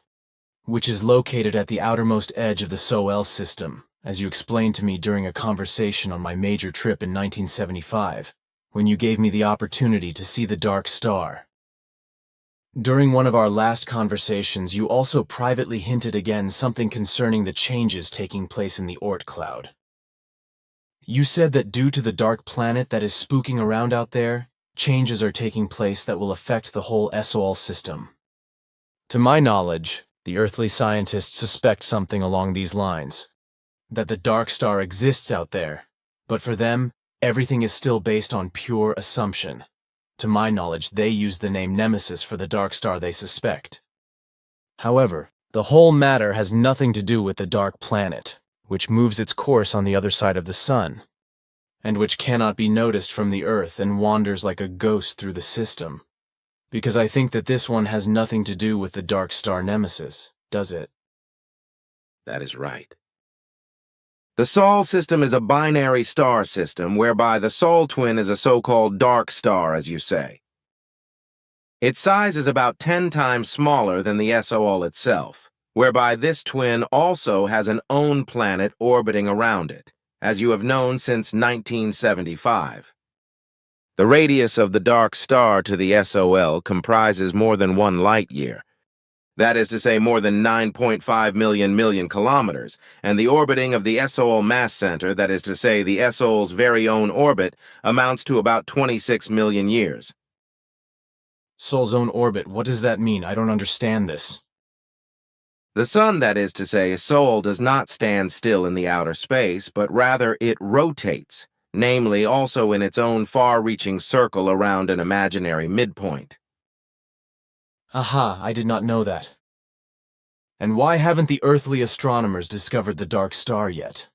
which is located at the outermost edge of the Sol system, as you explained to me during a conversation on my major trip in 1975, when you gave me the opportunity to see the dark star. During one of our last conversations, you also privately hinted again something concerning the changes taking place in the Oort cloud. You said that due to the dark planet that is spooking around out there, changes are taking place that will affect the whole Sol system. To my knowledge, the earthly scientists suspect something along these lines. That the dark star exists out there, but for them, everything is still based on pure assumption. To my knowledge, they use the name Nemesis for the dark star they suspect. However, the whole matter has nothing to do with the dark planet, which moves its course on the other side of the sun, and which cannot be noticed from the Earth and wanders like a ghost through the system. Because I think that this one has nothing to do with the dark star Nemesis, does it? That is right. The Sol system is a binary star system whereby the Sol twin is a so-called dark star, as you say. Its size is about 10 times smaller than the Sol itself, whereby this twin also has an own planet orbiting around it, as you have known since 1975. The radius of the dark star to the Sol comprises more than 1 light year, That is to say more than 9.5 million kilometers, and the orbiting of the SOL mass center, that is to say the SOL's very own orbit, amounts to about 26 million years. Sol's own orbit, what does that mean? I don't understand this. The sun, that is to say, Sol, does not stand still in the outer space, but rather it rotates, namely also in its own far-reaching circle around an imaginary midpoint. Aha, I did not know that. And why haven't the earthly astronomers discovered the dark star yet?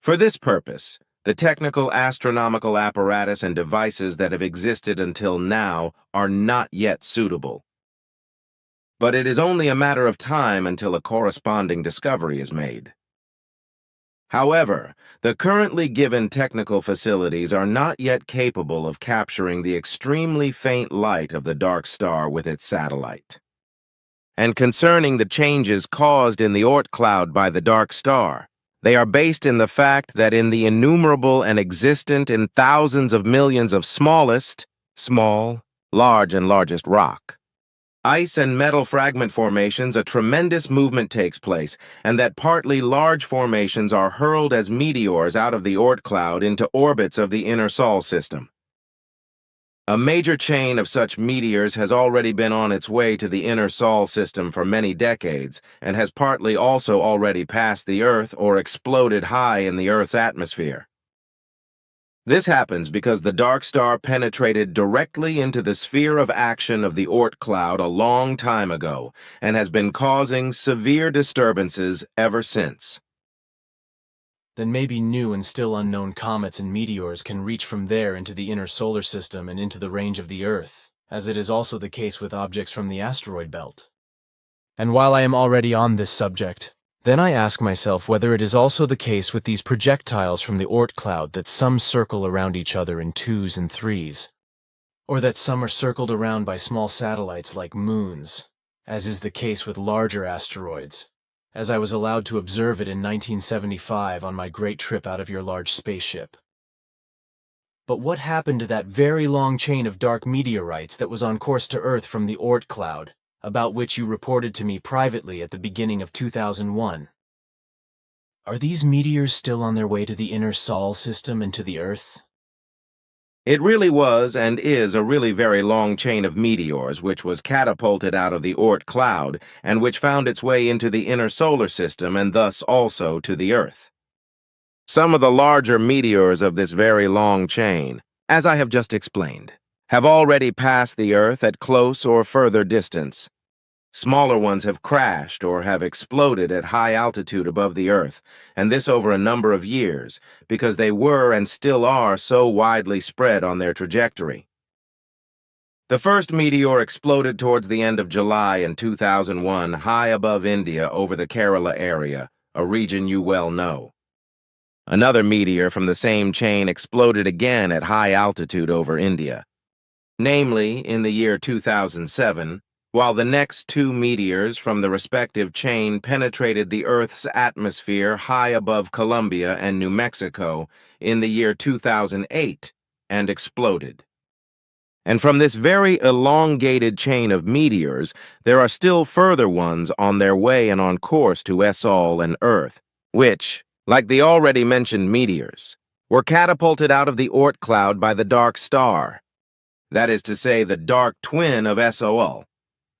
For this purpose, the technical astronomical apparatus and devices that have existed until now are not yet suitable. But it is only a matter of time until a corresponding discovery is made. However, the currently given technical facilities are not yet capable of capturing the extremely faint light of the dark star with its satellite. And concerning the changes caused in the Oort cloud by the dark star, they are based in the fact that in the innumerable and existent in thousands of millions of smallest, small, large, and largest rock, ice and metal fragment formations, a tremendous movement takes place, and that partly large formations are hurled as meteors out of the Oort cloud into orbits of the inner Sol system. A major chain of such meteors has already been on its way to the inner Sol system for many decades, and has partly also already passed the Earth or exploded high in the Earth's atmosphere. This happens because the dark star penetrated directly into the sphere of action of the Oort cloud a long time ago and has been causing severe disturbances ever since. Then maybe new and still unknown comets and meteors can reach from there into the inner solar system and into the range of the Earth, as it is also the case with objects from the asteroid belt. And while I am already on this subject, then I ask myself whether it is also the case with these projectiles from the Oort cloud that some circle around each other in 2s and 3s, or that some are circled around by small satellites like moons, as is the case with larger asteroids, as I was allowed to observe it in 1975 on my great trip out of your large spaceship. But what happened to that very long chain of dark meteorites that was on course to Earth from the Oort cloud, about which you reported to me privately at the beginning of 2001? Are these meteors still on their way to the inner Sol system and to the Earth? It really was and is a really very long chain of meteors which was catapulted out of the Oort cloud and which found its way into the inner solar system and thus also to the Earth. Some of the larger meteors of this very long chain, as I have just explained, have already passed the Earth at close or further distance. Smaller ones have crashed or have exploded at high altitude above the Earth, and this over a number of years, because they were and still are so widely spread on their trajectory. The first meteor exploded towards the end of July in 2001 high above India over the Kerala area, a region you well know. Another meteor from the same chain exploded again at high altitude over India, namely in the year 2007, while the next two meteors from the respective chain penetrated the Earth's atmosphere high above Colombia and New Mexico in the year 2008 and exploded. And from this very elongated chain of meteors, there are still further ones on their way and on course to Sol and Earth, which, like the already mentioned meteors, were catapulted out of the Oort cloud by the dark star, that is to say, the dark twin of Sol.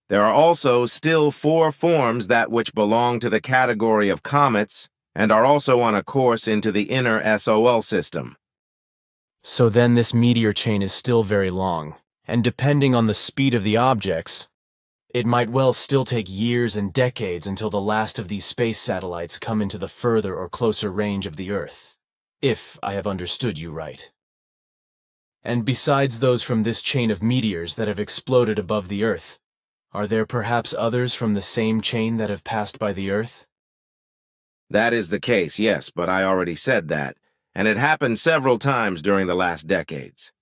There are also still 4 forms that which belong to the category of comets and are also on a course into the inner SOL system. So then this meteor chain is still very long, and depending on the speed of the objects, it might well still take years and decades until the last of these space satellites come into the further or closer range of the Earth, if I have understood you right. And besides those from this chain of meteors that have exploded above the Earth, are there perhaps others from the same chain that have passed by the Earth? That is the case, yes, but I already said that, and it happened several times during the last decades.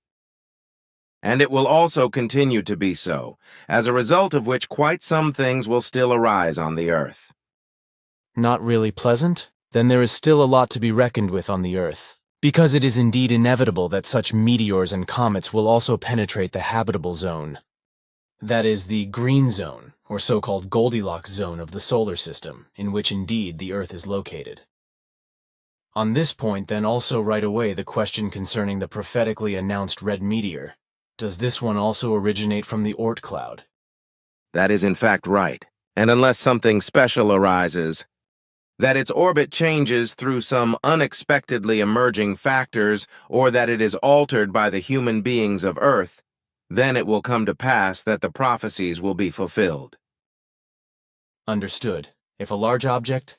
And it will also continue to be so, as a result of which quite some things will still arise on the Earth. Not really pleasant? Then there is still a lot to be reckoned with on the Earth, because it is indeed inevitable that such meteors and comets will also penetrate the habitable zone. That is the green zone, or so-called Goldilocks zone of the solar system, in which indeed the Earth is located. On this point, then, also right away the question concerning the prophetically announced red meteor. Does this one also originate from the Oort cloud? That is in fact right, and unless something special arises, that its orbit changes through some unexpectedly emerging factors, or that it is altered by the human beings of Earth, then it will come to pass that the prophecies will be fulfilled. Understood. If a large object,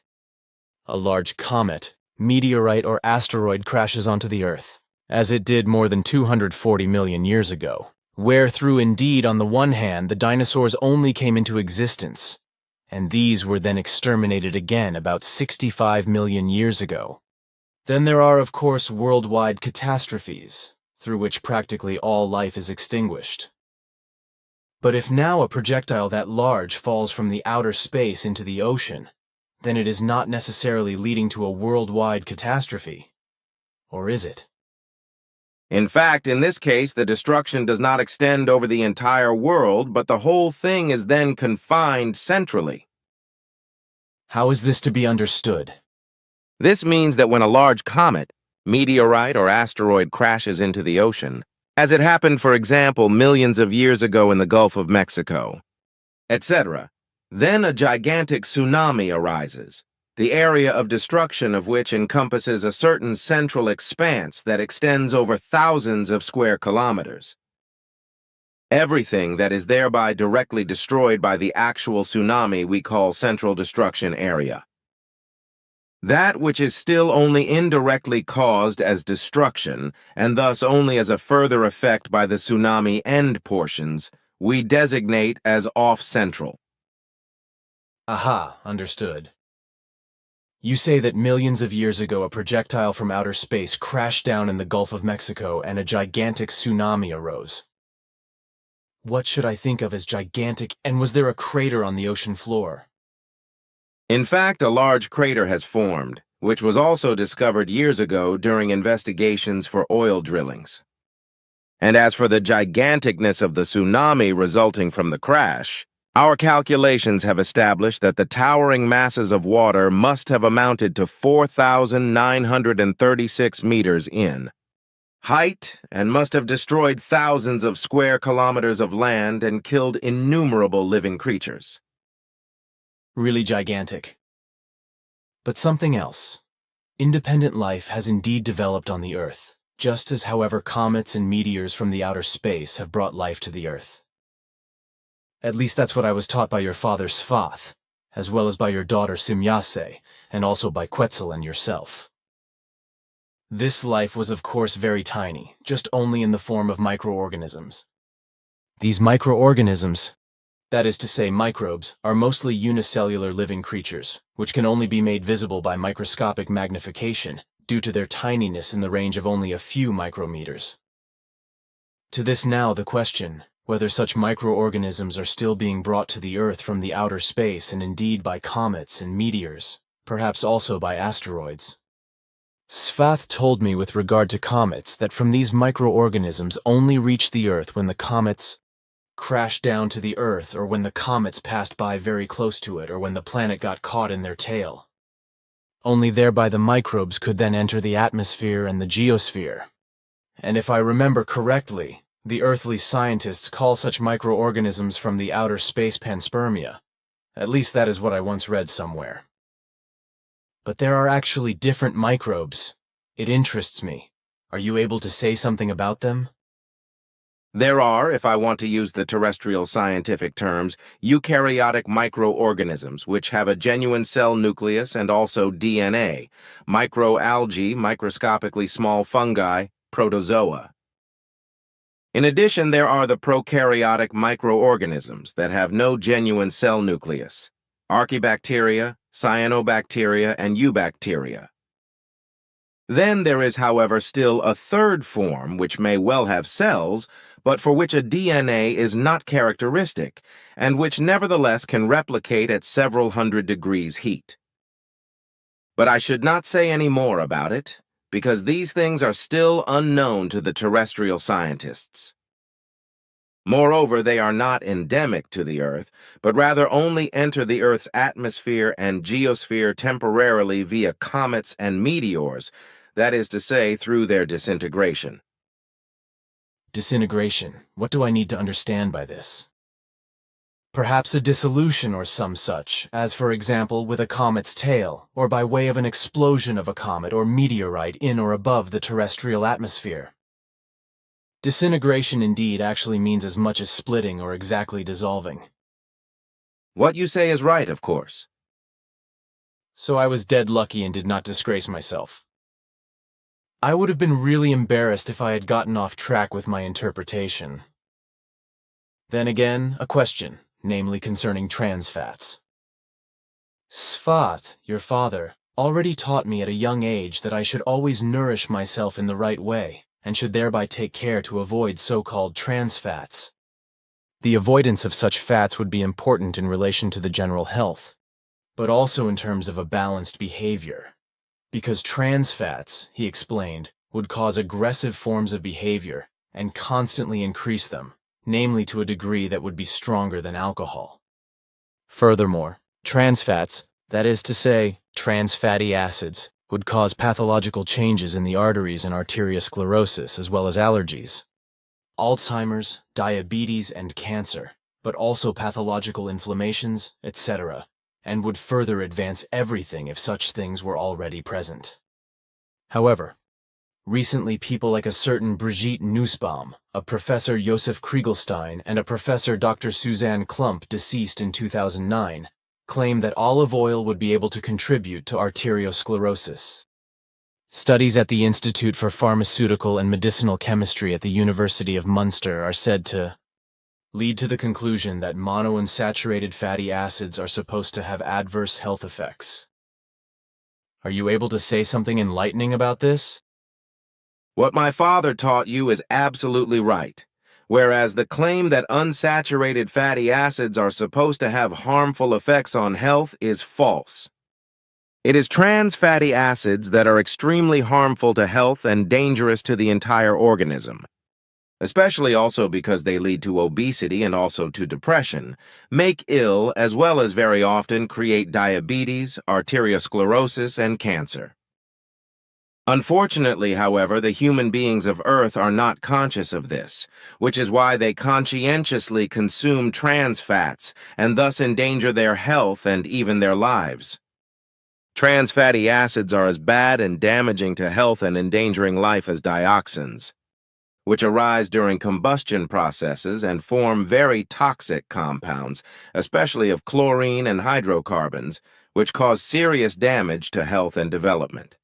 a large comet, meteorite, or asteroid crashes onto the Earth, as it did more than 240 million years ago, where through indeed on the one hand the dinosaurs only came into existence, and these were then exterminated again about 65 million years ago. Then there are of course worldwide catastrophes, through which practically all life is extinguished. But if now a projectile that large falls from the outer space into the ocean, then it is not necessarily leading to a worldwide catastrophe. Or is it? In fact, in this case, the destruction does not extend over the entire world, but the whole thing is then confined centrally. How is this to be understood? This means that when a large comet, meteorite, or asteroid crashes into the ocean, as it happened, for example, millions of years ago in the Gulf of Mexico, etc., then a gigantic tsunami arises, the area of destruction of which encompasses a certain central expanse that extends over thousands of square kilometers. Everything that is thereby directly destroyed by the actual tsunami we call central destruction area. That which is still only indirectly caused as destruction, and thus only as a further effect by the tsunami end portions, we designate as off-central. Aha, understood. You say that millions of years ago a projectile from outer space crashed down in the Gulf of Mexico and a gigantic tsunami arose. What should I think of as gigantic, and was there a crater on the ocean floor? In fact, a large crater has formed, which was also discovered years ago during investigations for oil drillings. And as for the giganticness of the tsunami resulting from the crash, our calculations have established that the towering masses of water must have amounted to 4,936 meters in height and must have destroyed thousands of square kilometers of land and killed innumerable living creatures. Really gigantic. But something else. Independent life has indeed developed on the Earth, just as however comets and meteors from the outer space have brought life to the Earth. At least that's what I was taught by your father Svath, as well as by your daughter Simyase, and also by Quetzal and yourself. This life was of course very tiny, just only in the form of microorganisms. These microorganisms, that is to say microbes, are mostly unicellular living creatures, which can only be made visible by microscopic magnification due to their tininess in the range of only a few micrometers. To this now the question, whether such microorganisms are still being brought to the Earth from the outer space and indeed by comets and meteors, perhaps also by asteroids. Svath told me with regard to comets that from these microorganisms only reach the Earth when the comets crashed down to the Earth, or when the comets passed by very close to it, or when the planet got caught in their tail. Only thereby the microbes could then enter the atmosphere and the geosphere. And if I remember correctly, the earthly scientists call such microorganisms from the outer space panspermia. At least that is what I once read somewhere. But there are actually different microbes. It interests me. Are you able to say something about them? There are, if I want to use the terrestrial scientific terms, eukaryotic microorganisms which have a genuine cell nucleus and also DNA, microalgae, microscopically small fungi, protozoa. In addition, there are the prokaryotic microorganisms that have no genuine cell nucleus, archaebacteria, cyanobacteria, and eubacteria. Then there is, however, still a third form which may well have cells, but for which a DNA is not characteristic, and which nevertheless can replicate at several hundred degrees heat. But I should not say any more about it, because these things are still unknown to the terrestrial scientists. Moreover, they are not endemic to the Earth, but rather only enter the Earth's atmosphere and geosphere temporarily via comets and meteors, that is to say, through their disintegration. Disintegration. What do I need to understand by this? Perhaps a dissolution or some such, as for example with a comet's tail, or by way of an explosion of a comet or meteorite in or above the terrestrial atmosphere. Disintegration indeed actually means as much as splitting or exactly dissolving. What you say is right, of course. So I was dead lucky and did not disgrace myself. I would have been really embarrassed if I had gotten off track with my interpretation. Then again, a question, namely concerning trans fats. Svat, your father, already taught me at a young age that I should always nourish myself in the right way, and should thereby take care to avoid so-called trans fats. The avoidance of such fats would be important in relation to the general health, but also in terms of a balanced behavior. Because trans fats, he explained, would cause aggressive forms of behavior and constantly increase them, namely to a degree that would be stronger than alcohol. Furthermore, trans fats, that is to say, trans fatty acids, would cause pathological changes in the arteries and arteriosclerosis as well as allergies, Alzheimer's, diabetes, and cancer, but also pathological inflammations, etc., and would further advance everything if such things were already present. However, recently people like a certain Brigitte Nussbaum, a Professor Josef Kriegelstein, and a Professor Dr. Suzanne Klump, deceased in 2009, claim that olive oil would be able to contribute to arteriosclerosis. Studies at the Institute for Pharmaceutical and Medicinal Chemistry at the University of Munster are said to lead to the conclusion that monounsaturated fatty acids are supposed to have adverse health effects. Are you able to say something enlightening about this? What my father taught you is absolutely right. Whereas the claim that unsaturated fatty acids are supposed to have harmful effects on health is false. It is trans fatty acids that are extremely harmful to health and dangerous to the entire organism, especially also because they lead to obesity and also to depression, make ill, as well as very often create diabetes, arteriosclerosis, and cancer. Unfortunately, however, the human beings of Earth are not conscious of this, which is why they conscientiously consume trans fats and thus endanger their health and even their lives. Trans fatty acids are as bad and damaging to health and endangering life as dioxins, which arise during combustion processes and form very toxic compounds, especially of chlorine and hydrocarbons, which cause serious damage to health and development.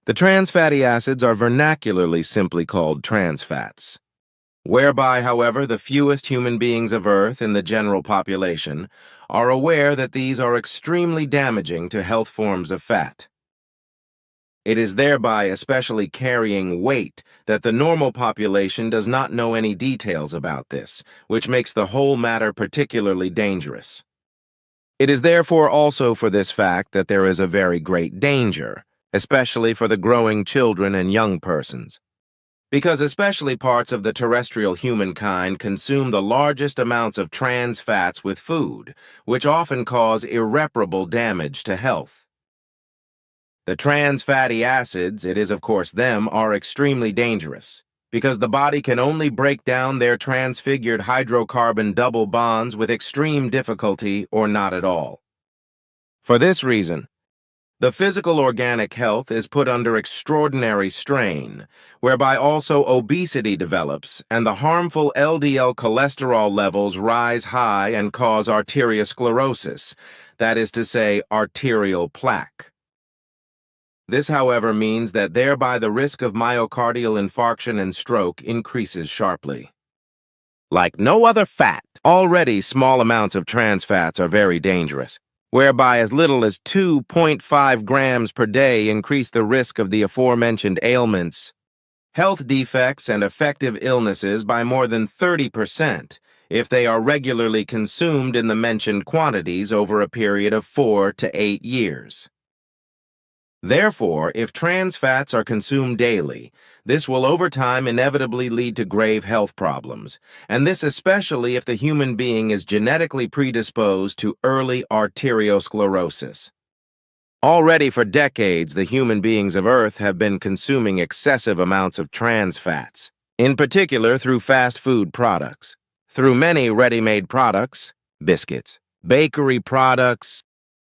The trans fatty acids are vernacularly simply called trans fats, whereby, however, the fewest human beings of Earth in the general population are aware that these are extremely damaging to health forms of fat. It is thereby especially carrying weight that the normal population does not know any details about this, which makes the whole matter particularly dangerous. It is therefore also for this fact that there is a very great danger, especially for the growing children and young persons, because especially parts of the terrestrial humankind consume the largest amounts of trans fats with food, which often cause irreparable damage to health. The trans fatty acids, it is of course them, are extremely dangerous, because the body can only break down their transfigured hydrocarbon double bonds with extreme difficulty or not at all. For this reason, the physical organic health is put under extraordinary strain, whereby also obesity develops and the harmful LDL cholesterol levels rise high and cause arteriosclerosis, that is to say, arterial plaque. This, however, means that thereby the risk of myocardial infarction and stroke increases sharply. Like no other fat, already small amounts of trans fats are very dangerous, whereby as little as 2.5 grams per day increase the risk of the aforementioned ailments, health defects, and affective illnesses by more than 30% if they are regularly consumed in the mentioned quantities over a period of 4 to 8 years. Therefore, if trans fats are consumed daily, this will over time inevitably lead to grave health problems, and this especially if the human being is genetically predisposed to early arteriosclerosis. Already for decades, the human beings of Earth have been consuming excessive amounts of trans fats, in particular through fast food products. Through many ready-made products, biscuits, bakery products,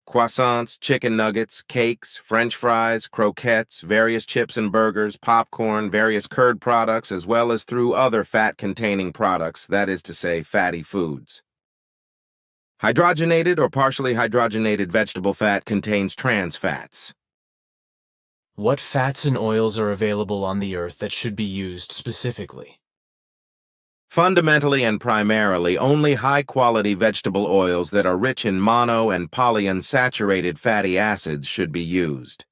croissants, chicken nuggets, cakes, French fries, croquettes, various chips and burgers, popcorn, various curd products, as well as through other fat-containing products, that is to say, fatty foods. Hydrogenated or partially hydrogenated vegetable fat contains trans fats. What fats and oils are available on the earth that should be used specifically? Fundamentally and primarily, only high-quality vegetable oils that are rich in mono- and polyunsaturated fatty acids should be used.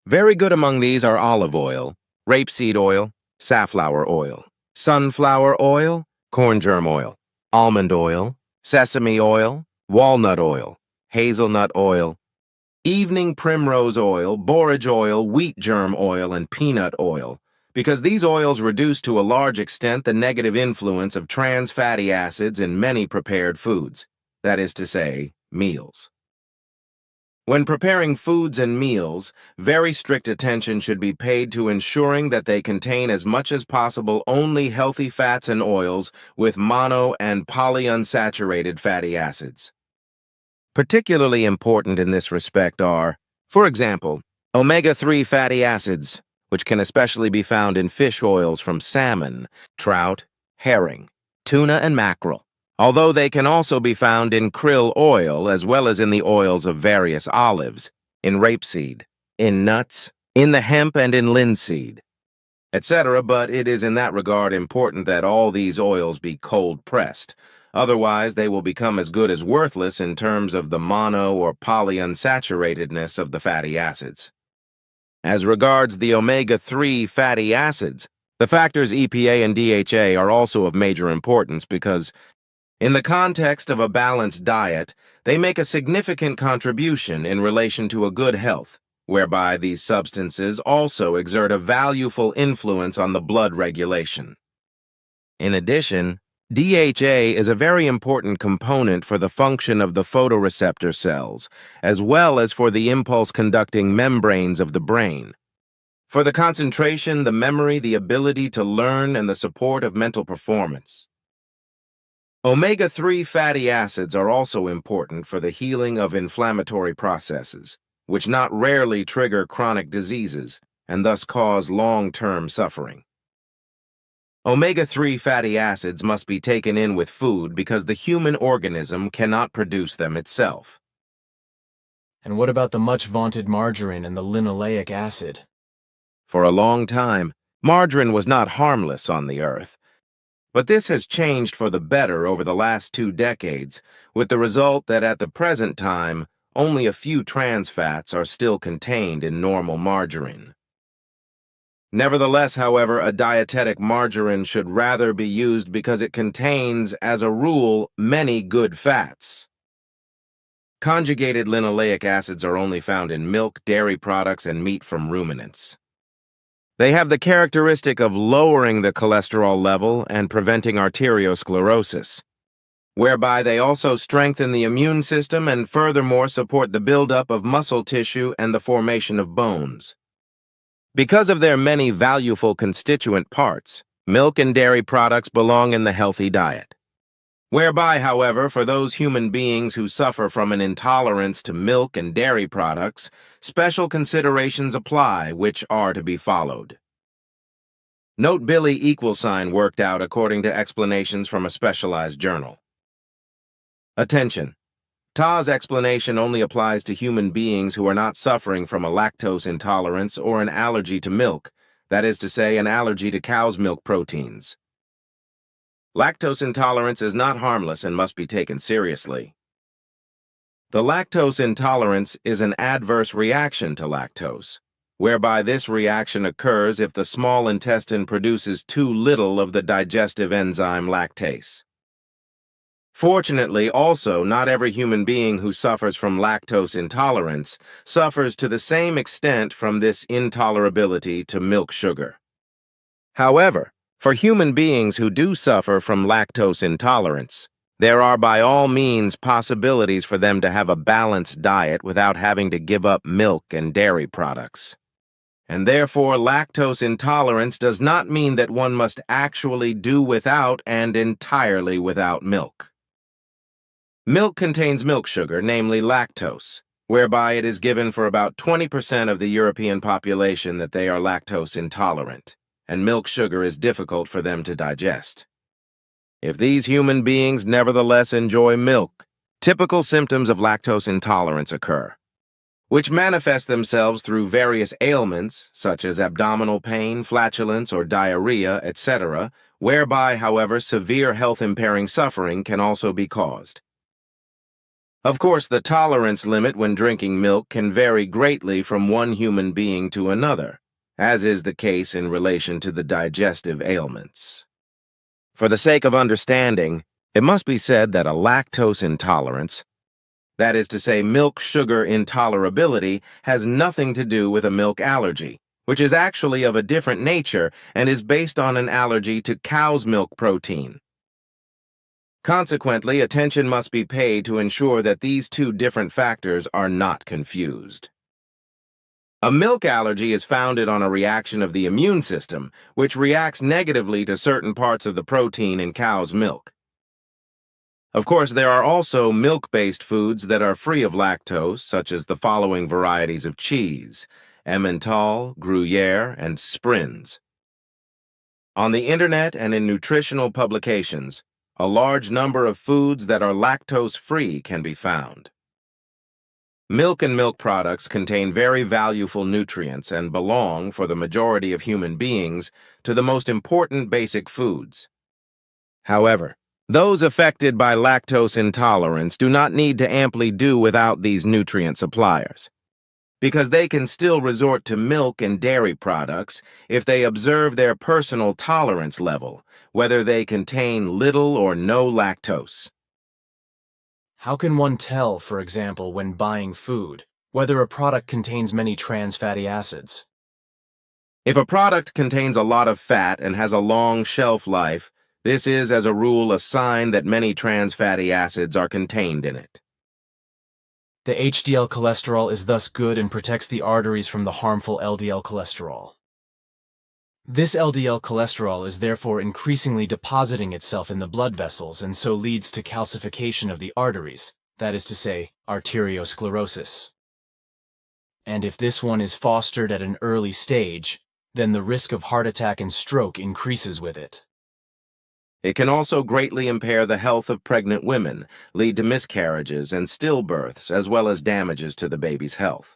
Very good among these are olive oil, rapeseed oil, safflower oil, sunflower oil, corn germ oil, almond oil, sesame oil, walnut oil, hazelnut oil, evening primrose oil, borage oil, wheat germ oil, and peanut oil, because these oils reduce to a large extent the negative influence of trans fatty acids in many prepared foods, that is to say, meals. When preparing foods and meals, very strict attention should be paid to ensuring that they contain as much as possible only healthy fats and oils with mono- and polyunsaturated fatty acids. Particularly important in this respect are, for example, omega-3 fatty acids, which can especially be found in fish oils from salmon, trout, herring, tuna, and mackerel, although they can also be found in krill oil as well as in the oils of various olives, in rapeseed, in nuts, in the hemp and in linseed, etc. But it is in that regard important that all these oils be cold-pressed. Otherwise, they will become as good as worthless in terms of the mono- or polyunsaturatedness of the fatty acids. As regards the omega-3 fatty acids, the factors EPA and DHA are also of major importance because, in the context of a balanced diet, they make a significant contribution in relation to a good health, whereby these substances also exert a valuable influence on the blood regulation. In addition, DHA is a very important component for the function of the photoreceptor cells, as well as for the impulse-conducting membranes of the brain. For the concentration, the memory, the ability to learn, and the support of mental performance. Omega-3 fatty acids are also important for the healing of inflammatory processes, which not rarely trigger chronic diseases and thus cause long-term suffering. Omega-3 fatty acids must be taken in with food because the human organism cannot produce them itself. And what about the much-vaunted margarine and the linoleic acid? For a long time, margarine was not harmless on the earth, but this has changed for the better over the last 2 decades, with the result that at the present time, only a few trans fats are still contained in normal margarine. Nevertheless, however, a dietetic margarine should rather be used because it contains, as a rule, many good fats. Conjugated linoleic acids are only found in milk, dairy products, and meat from ruminants. They have the characteristic of lowering the cholesterol level and preventing arteriosclerosis, whereby they also strengthen the immune system and furthermore support the buildup of muscle tissue and the formation of bones. Because of their many valuable constituent parts, milk and dairy products belong in the healthy diet. Whereby, however, for those human beings who suffer from an intolerance to milk and dairy products, special considerations apply which are to be followed. Note Billy = worked out according to explanations from a specialized journal. Attention! Ta's explanation only applies to human beings who are not suffering from a lactose intolerance or an allergy to milk, that is to say, an allergy to cow's milk proteins. Lactose intolerance is not harmless and must be taken seriously. The lactose intolerance is an adverse reaction to lactose, whereby this reaction occurs if the small intestine produces too little of the digestive enzyme lactase. Fortunately, also, not every human being who suffers from lactose intolerance suffers to the same extent from this intolerability to milk sugar. However, for human beings who do suffer from lactose intolerance, there are by all means possibilities for them to have a balanced diet without having to give up milk and dairy products. And therefore, lactose intolerance does not mean that one must actually do without and entirely without milk. Milk contains milk sugar, namely lactose, whereby it is given for about 20% of the European population that they are lactose intolerant, and milk sugar is difficult for them to digest. If these human beings nevertheless enjoy milk, typical symptoms of lactose intolerance occur, which manifest themselves through various ailments, such as abdominal pain, flatulence, or diarrhea, etc., whereby, however, severe health-impairing suffering can also be caused. Of course, the tolerance limit when drinking milk can vary greatly from one human being to another, as is the case in relation to the digestive ailments. For the sake of understanding, it must be said that a lactose intolerance, that is to say, milk sugar intolerability, has nothing to do with a milk allergy, which is actually of a different nature and is based on an allergy to cow's milk protein. Consequently, attention must be paid to ensure that these two different factors are not confused. A milk allergy is founded on a reaction of the immune system, which reacts negatively to certain parts of the protein in cow's milk. Of course, there are also milk-based foods that are free of lactose, such as the following varieties of cheese: Emmental, Gruyere, and Sprinkles. On the internet and in nutritional publications, a large number of foods that are lactose-free can be found. Milk and milk products contain very valuable nutrients and belong, for the majority of human beings, to the most important basic foods. However, those affected by lactose intolerance do not need to amply do without these nutrient suppliers, because they can still resort to milk and dairy products if they observe their personal tolerance level, whether they contain little or no lactose. How can one tell, for example, when buying food, whether a product contains many trans fatty acids? If a product contains a lot of fat and has a long shelf life, this is, as a rule, a sign that many trans fatty acids are contained in it. The HDL cholesterol is thus good and protects the arteries from the harmful LDL cholesterol. This LDL cholesterol is therefore increasingly depositing itself in the blood vessels and so leads to calcification of the arteries, that is to say, arteriosclerosis. And if this one is fostered at an early stage, then the risk of heart attack and stroke increases with it. It can also greatly impair the health of pregnant women, lead to miscarriages and stillbirths, as well as damages to the baby's health.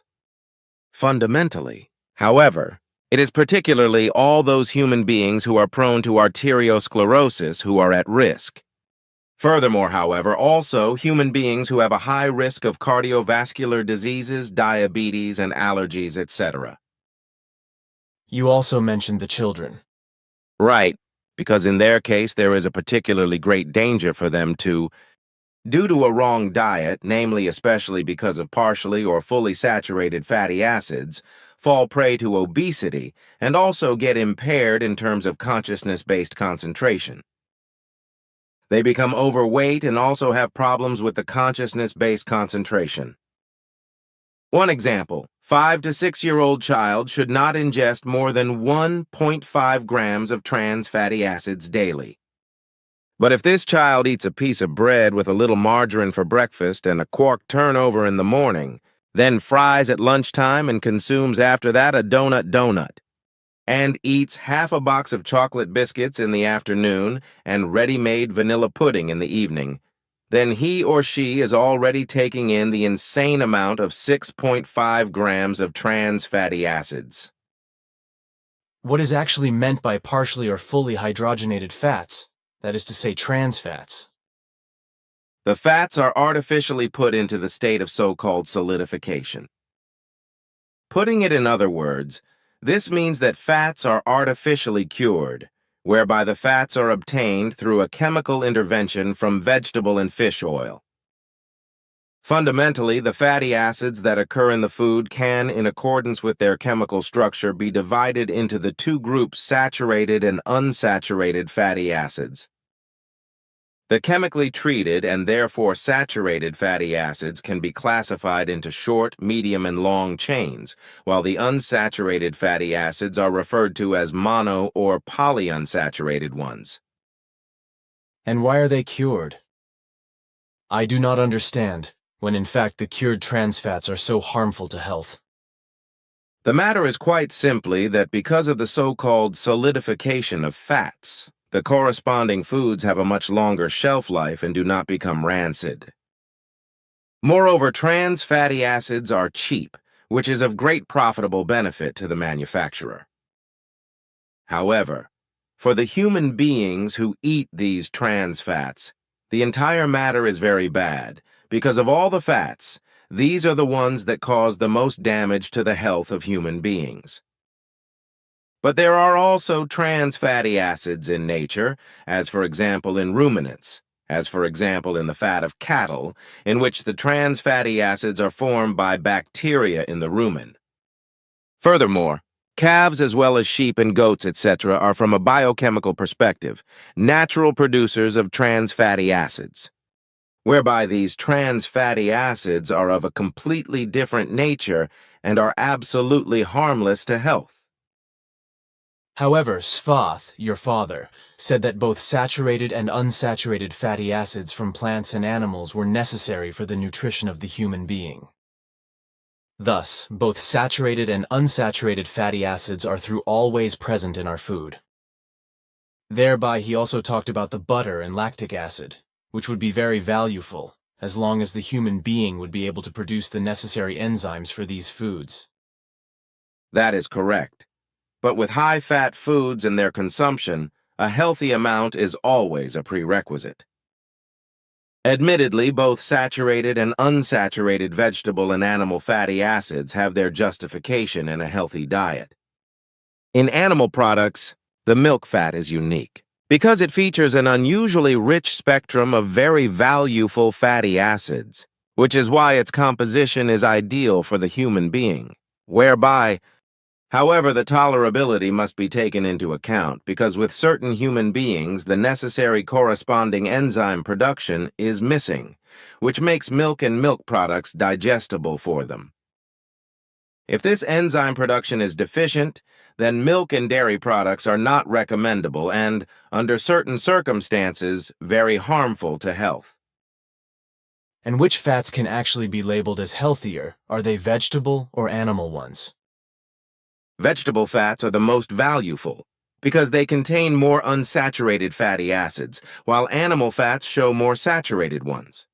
Fundamentally, however, it is particularly all those human beings who are prone to arteriosclerosis who are at risk. Furthermore, however, also human beings who have a high risk of cardiovascular diseases, diabetes, and allergies, etc. You also mentioned the children. Right, because in their case there is a particularly great danger for them to, due to a wrong diet, namely especially because of partially or fully saturated fatty acids, fall prey to obesity and also get impaired in terms of consciousness-based concentration. They become overweight and also have problems with the consciousness-based concentration. One example, 5 to 6-year-old child should not ingest more than 1.5 grams of trans fatty acids daily. But if this child eats a piece of bread with a little margarine for breakfast and a quark turnover in the morning, then fries at lunchtime and consumes after that a donut, and eats half a box of chocolate biscuits in the afternoon and ready-made vanilla pudding in the evening, then he or she is already taking in the insane amount of 6.5 grams of trans fatty acids. What is actually meant by partially or fully hydrogenated fats, that is to say trans fats? The fats are artificially put into the state of so-called solidification. Putting it in other words, this means that fats are artificially cured, whereby the fats are obtained through a chemical intervention from vegetable and fish oil. Fundamentally, the fatty acids that occur in the food can, in accordance with their chemical structure, be divided into the two groups saturated and unsaturated fatty acids. The chemically treated and therefore saturated fatty acids can be classified into short, medium, and long chains, while the unsaturated fatty acids are referred to as mono or polyunsaturated ones. And why are they cured? I do not understand, when in fact the cured trans fats are so harmful to health. The matter is quite simply that because of the so-called solidification of fats, the corresponding foods have a much longer shelf life and do not become rancid. Moreover, trans fatty acids are cheap, which is of great profitable benefit to the manufacturer. However, for the human beings who eat these trans fats, the entire matter is very bad, because of all the fats, these are the ones that cause the most damage to the health of human beings. But there are also trans fatty acids in nature, as for example in ruminants, as for example in the fat of cattle, in which the trans fatty acids are formed by bacteria in the rumen. Furthermore, calves as well as sheep and goats, etc., are from a biochemical perspective natural producers of trans fatty acids, whereby these trans fatty acids are of a completely different nature and are absolutely harmless to health. However, Svath, your father, said that both saturated and unsaturated fatty acids from plants and animals were necessary for the nutrition of the human being. Thus, both saturated and unsaturated fatty acids are through always present in our food. Thereby he also talked about the butter and lactic acid, which would be very valuable, as long as the human being would be able to produce the necessary enzymes for these foods. That is correct. But with high-fat foods and their consumption, a healthy amount is always a prerequisite. Admittedly, both saturated and unsaturated vegetable and animal fatty acids have their justification in a healthy diet. In animal products, the milk fat is unique, because it features an unusually rich spectrum of very valuable fatty acids, which is why its composition is ideal for the human being, whereby however, the tolerability must be taken into account because with certain human beings, the necessary corresponding enzyme production is missing, which makes milk and milk products digestible for them. If this enzyme production is deficient, then milk and dairy products are not recommendable and, under certain circumstances, very harmful to health. And which fats can actually be labeled as healthier? Are they vegetable or animal ones? Vegetable fats are the most valuable because they contain more unsaturated fatty acids, while animal fats show more saturated ones.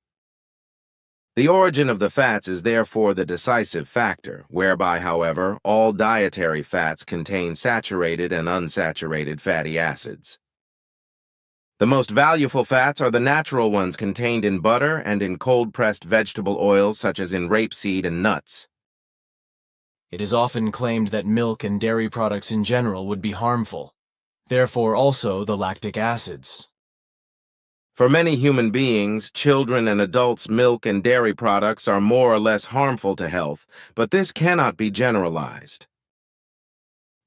The origin of the fats is therefore the decisive factor, whereby, however, all dietary fats contain saturated and unsaturated fatty acids. The most valuable fats are the natural ones contained in butter and in cold-pressed vegetable oils such as in rapeseed and nuts. It is often claimed that milk and dairy products in general would be harmful, therefore also the lactic acids. For many human beings, children and adults, milk and dairy products are more or less harmful to health, but this cannot be generalized.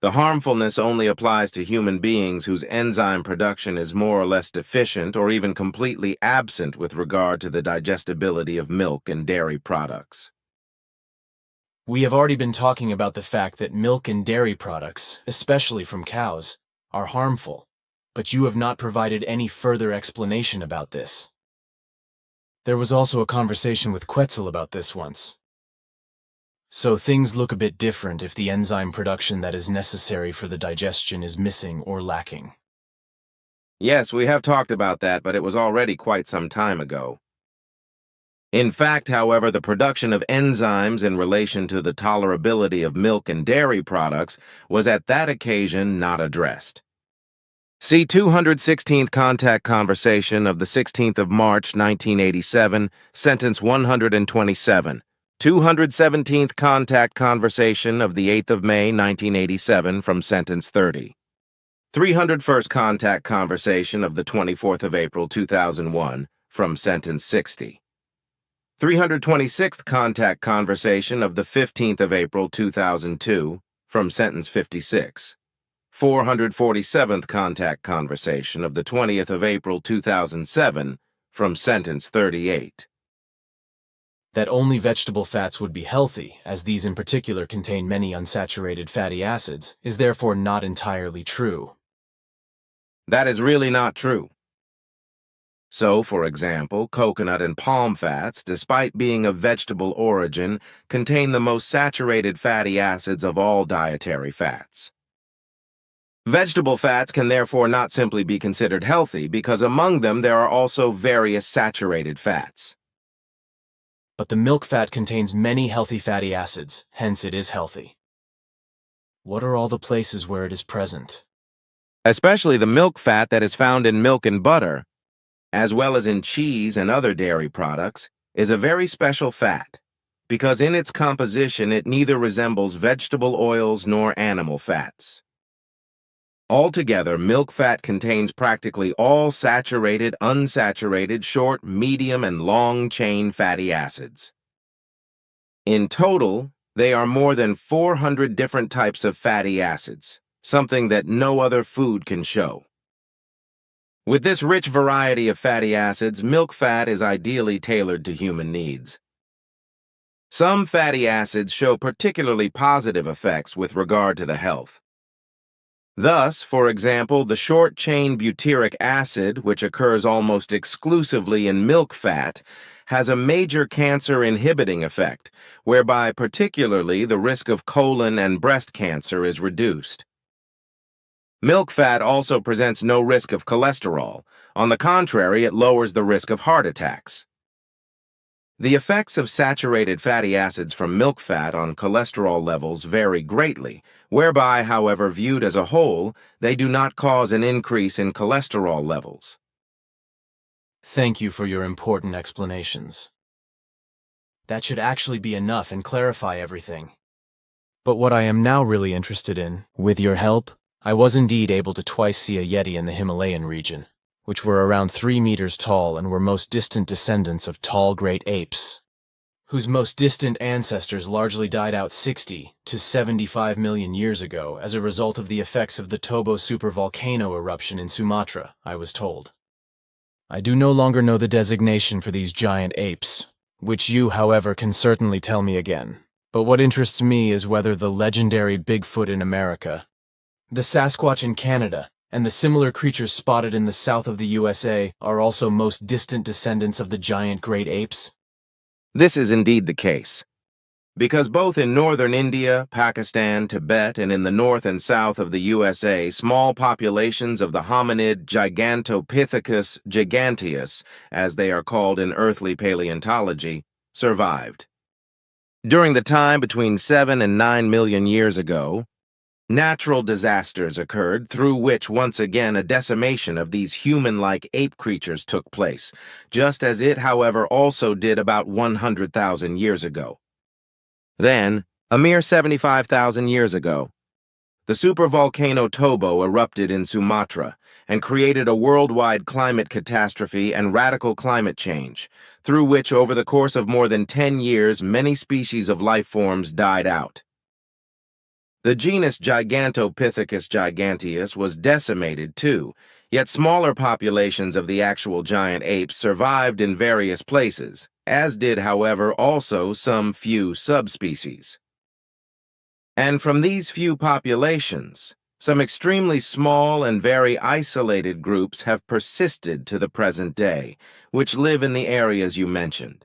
The harmfulness only applies to human beings whose enzyme production is more or less deficient or even completely absent with regard to the digestibility of milk and dairy products. We have already been talking about the fact that milk and dairy products, especially from cows, are harmful, but you have not provided any further explanation about this. There was also a conversation with Quetzal about this once. So things look a bit different if the enzyme production that is necessary for the digestion is missing or lacking. Yes, we have talked about that, but it was already quite some time ago. In fact, however, the production of enzymes in relation to the tolerability of milk and dairy products was at that occasion not addressed. See 216th Contact Conversation of the 16th of March, 1987, Sentence 127, 217th Contact Conversation of the 8th of May, 1987, from Sentence 30. 301st Contact Conversation of the 24th of April 2001 from Sentence 60. 326th Contact Conversation of the 15th of April 2002 from Sentence 56. 447th Contact Conversation of the 20th of April 2007 from Sentence 38. That only vegetable fats would be healthy, as these in particular contain many unsaturated fatty acids, is therefore not entirely true. That is really not true. So, for example, coconut and palm fats, despite being of vegetable origin, contain the most saturated fatty acids of all dietary fats. Vegetable fats can therefore not simply be considered healthy because among them there are also various saturated fats. But the milk fat contains many healthy fatty acids, hence it is healthy. What are all the places where it is present? Especially the milk fat that is found in milk and butter, as well as in cheese and other dairy products, is a very special fat, because in its composition it neither resembles vegetable oils nor animal fats. Altogether, milk fat contains practically all saturated, unsaturated, short, medium, and long-chain fatty acids. In total, they are more than 400 different types of fatty acids, something that no other food can show. With this rich variety of fatty acids, milk fat is ideally tailored to human needs. Some fatty acids show particularly positive effects with regard to the health. Thus, for example, the short-chain butyric acid, which occurs almost exclusively in milk fat, has a major cancer-inhibiting effect, whereby particularly the risk of colon and breast cancer is reduced. Milk fat also presents no risk of cholesterol. On the contrary, it lowers the risk of heart attacks. The effects of saturated fatty acids from milk fat on cholesterol levels vary greatly, whereby, however, viewed as a whole, they do not cause an increase in cholesterol levels. Thank you for your important explanations. That should actually be enough and clarify everything. But what I am now really interested in, with your help, I was indeed able to twice see a Yeti in the Himalayan region, which were around 3 meters tall and were most distant descendants of tall great apes, whose most distant ancestors largely died out 60 to 75 million years ago as a result of the effects of the Tobo supervolcano eruption in Sumatra, I was told. I do no longer know the designation for these giant apes, which you, however, can certainly tell me again. But what interests me is whether the legendary Bigfoot in America, the Sasquatch in Canada, and the similar creatures spotted in the south of the USA are also most distant descendants of the giant great apes? This is indeed the case, because both in northern India, Pakistan, Tibet, and in the north and south of the USA, small populations of the hominid Gigantopithecus giganteus, as they are called in earthly paleontology, survived. During the time between 7 and 9 million years ago, natural disasters occurred through which once again a decimation of these human-like ape creatures took place, just as it, however, also did about 100,000 years ago. Then, a mere 75,000 years ago, the supervolcano Tobo erupted in Sumatra and created a worldwide climate catastrophe and radical climate change, through which over the course of more than 10 years many species of life forms died out. The genus Gigantopithecus giganteus was decimated too, yet smaller populations of the actual giant apes survived in various places, as did, however, also some few subspecies. And from these few populations, some extremely small and very isolated groups have persisted to the present day, which live in the areas you mentioned.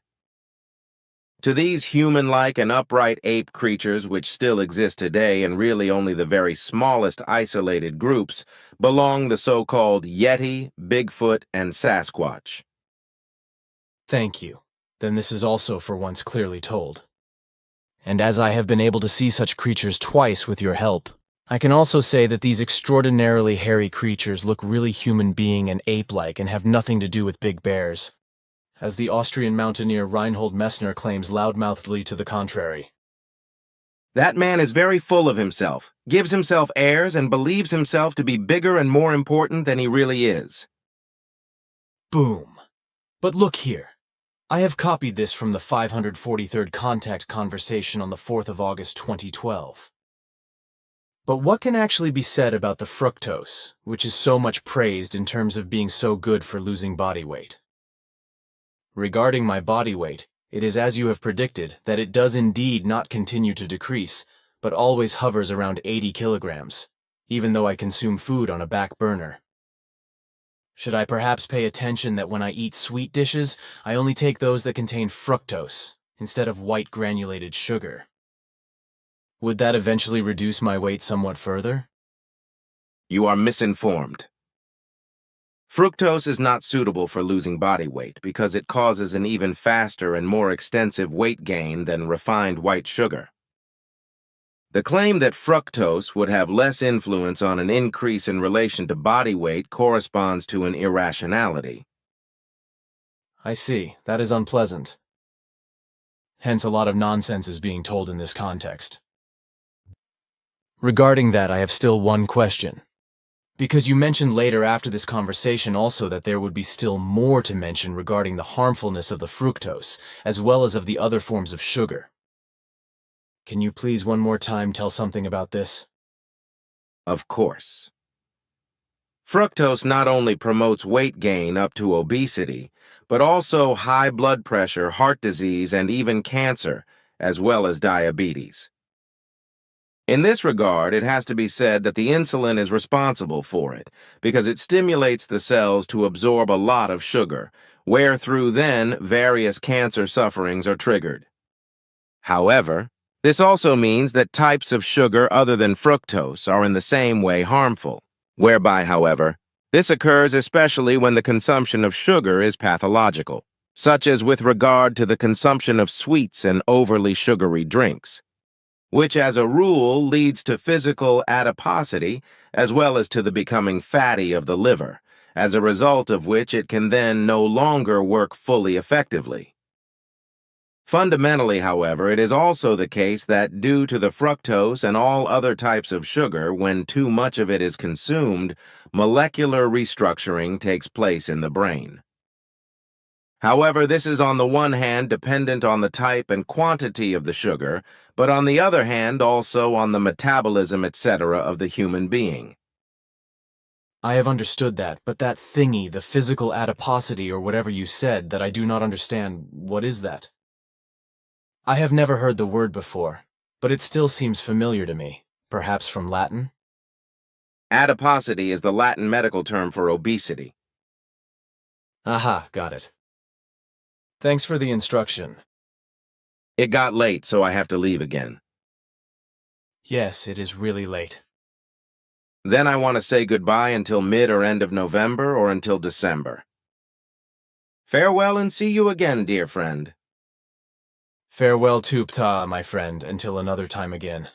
To these human-like and upright ape creatures which still exist today in really only the very smallest isolated groups belong the so-called Yeti, Bigfoot, and Sasquatch. Thank you. Then this is also for once clearly told. And as I have been able to see such creatures twice with your help, I can also say that these extraordinarily hairy creatures look really human being and ape-like and have nothing to do with big bears, as the Austrian mountaineer Reinhold Messner claims loudmouthedly to the contrary. That man is very full of himself, gives himself airs, and believes himself to be bigger and more important than he really is. Boom. But look here. I have copied this from the 543rd contact conversation on the 4th of August 2012. But what can actually be said about the fructose, which is so much praised in terms of being so good for losing body weight? Regarding my body weight, it is as you have predicted that it does indeed not continue to decrease, but always hovers around 80 kilograms, even though I consume food on a back burner. Should I perhaps pay attention that when I eat sweet dishes, I only take those that contain fructose instead of white granulated sugar? Would that eventually reduce my weight somewhat further? You are misinformed. Fructose is not suitable for losing body weight because it causes an even faster and more extensive weight gain than refined white sugar. The claim that fructose would have less influence on an increase in relation to body weight corresponds to an irrationality. I see. That is unpleasant. Hence a lot of nonsense is being told in this context. Regarding that, I have still one question. Because you mentioned later after this conversation also that there would be still more to mention regarding the harmfulness of the fructose, as well as of the other forms of sugar. Can you please one more time tell something about this? Of course. Fructose not only promotes weight gain up to obesity, but also high blood pressure, heart disease, and even cancer, as well as diabetes. In this regard, it has to be said that the insulin is responsible for it, because it stimulates the cells to absorb a lot of sugar, wherethrough then various cancer sufferings are triggered. However, this also means that types of sugar other than fructose are in the same way harmful, whereby, however, this occurs especially when the consumption of sugar is pathological, such as with regard to the consumption of sweets and overly sugary drinks, which as a rule leads to physical adiposity as well as to the becoming fatty of the liver, as a result of which it can then no longer work fully effectively. Fundamentally, however, it is also the case that due to the fructose and all other types of sugar, when too much of it is consumed, molecular restructuring takes place in the brain. However, this is on the one hand dependent on the type and quantity of the sugar, but on the other hand also on the metabolism, etc. of the human being. I have understood that, but that thingy, the physical adiposity or whatever you said, that I do not understand, what is that? I have never heard the word before, but it still seems familiar to me, perhaps from Latin? Adiposity is the Latin medical term for obesity. Aha, got it. Thanks for the instruction. It got late, so I have to leave again. Yes, it is really late. Then I want to say goodbye until mid or end of November or until December. Farewell and see you again, dear friend. Farewell to Ptah, my friend, until another time again.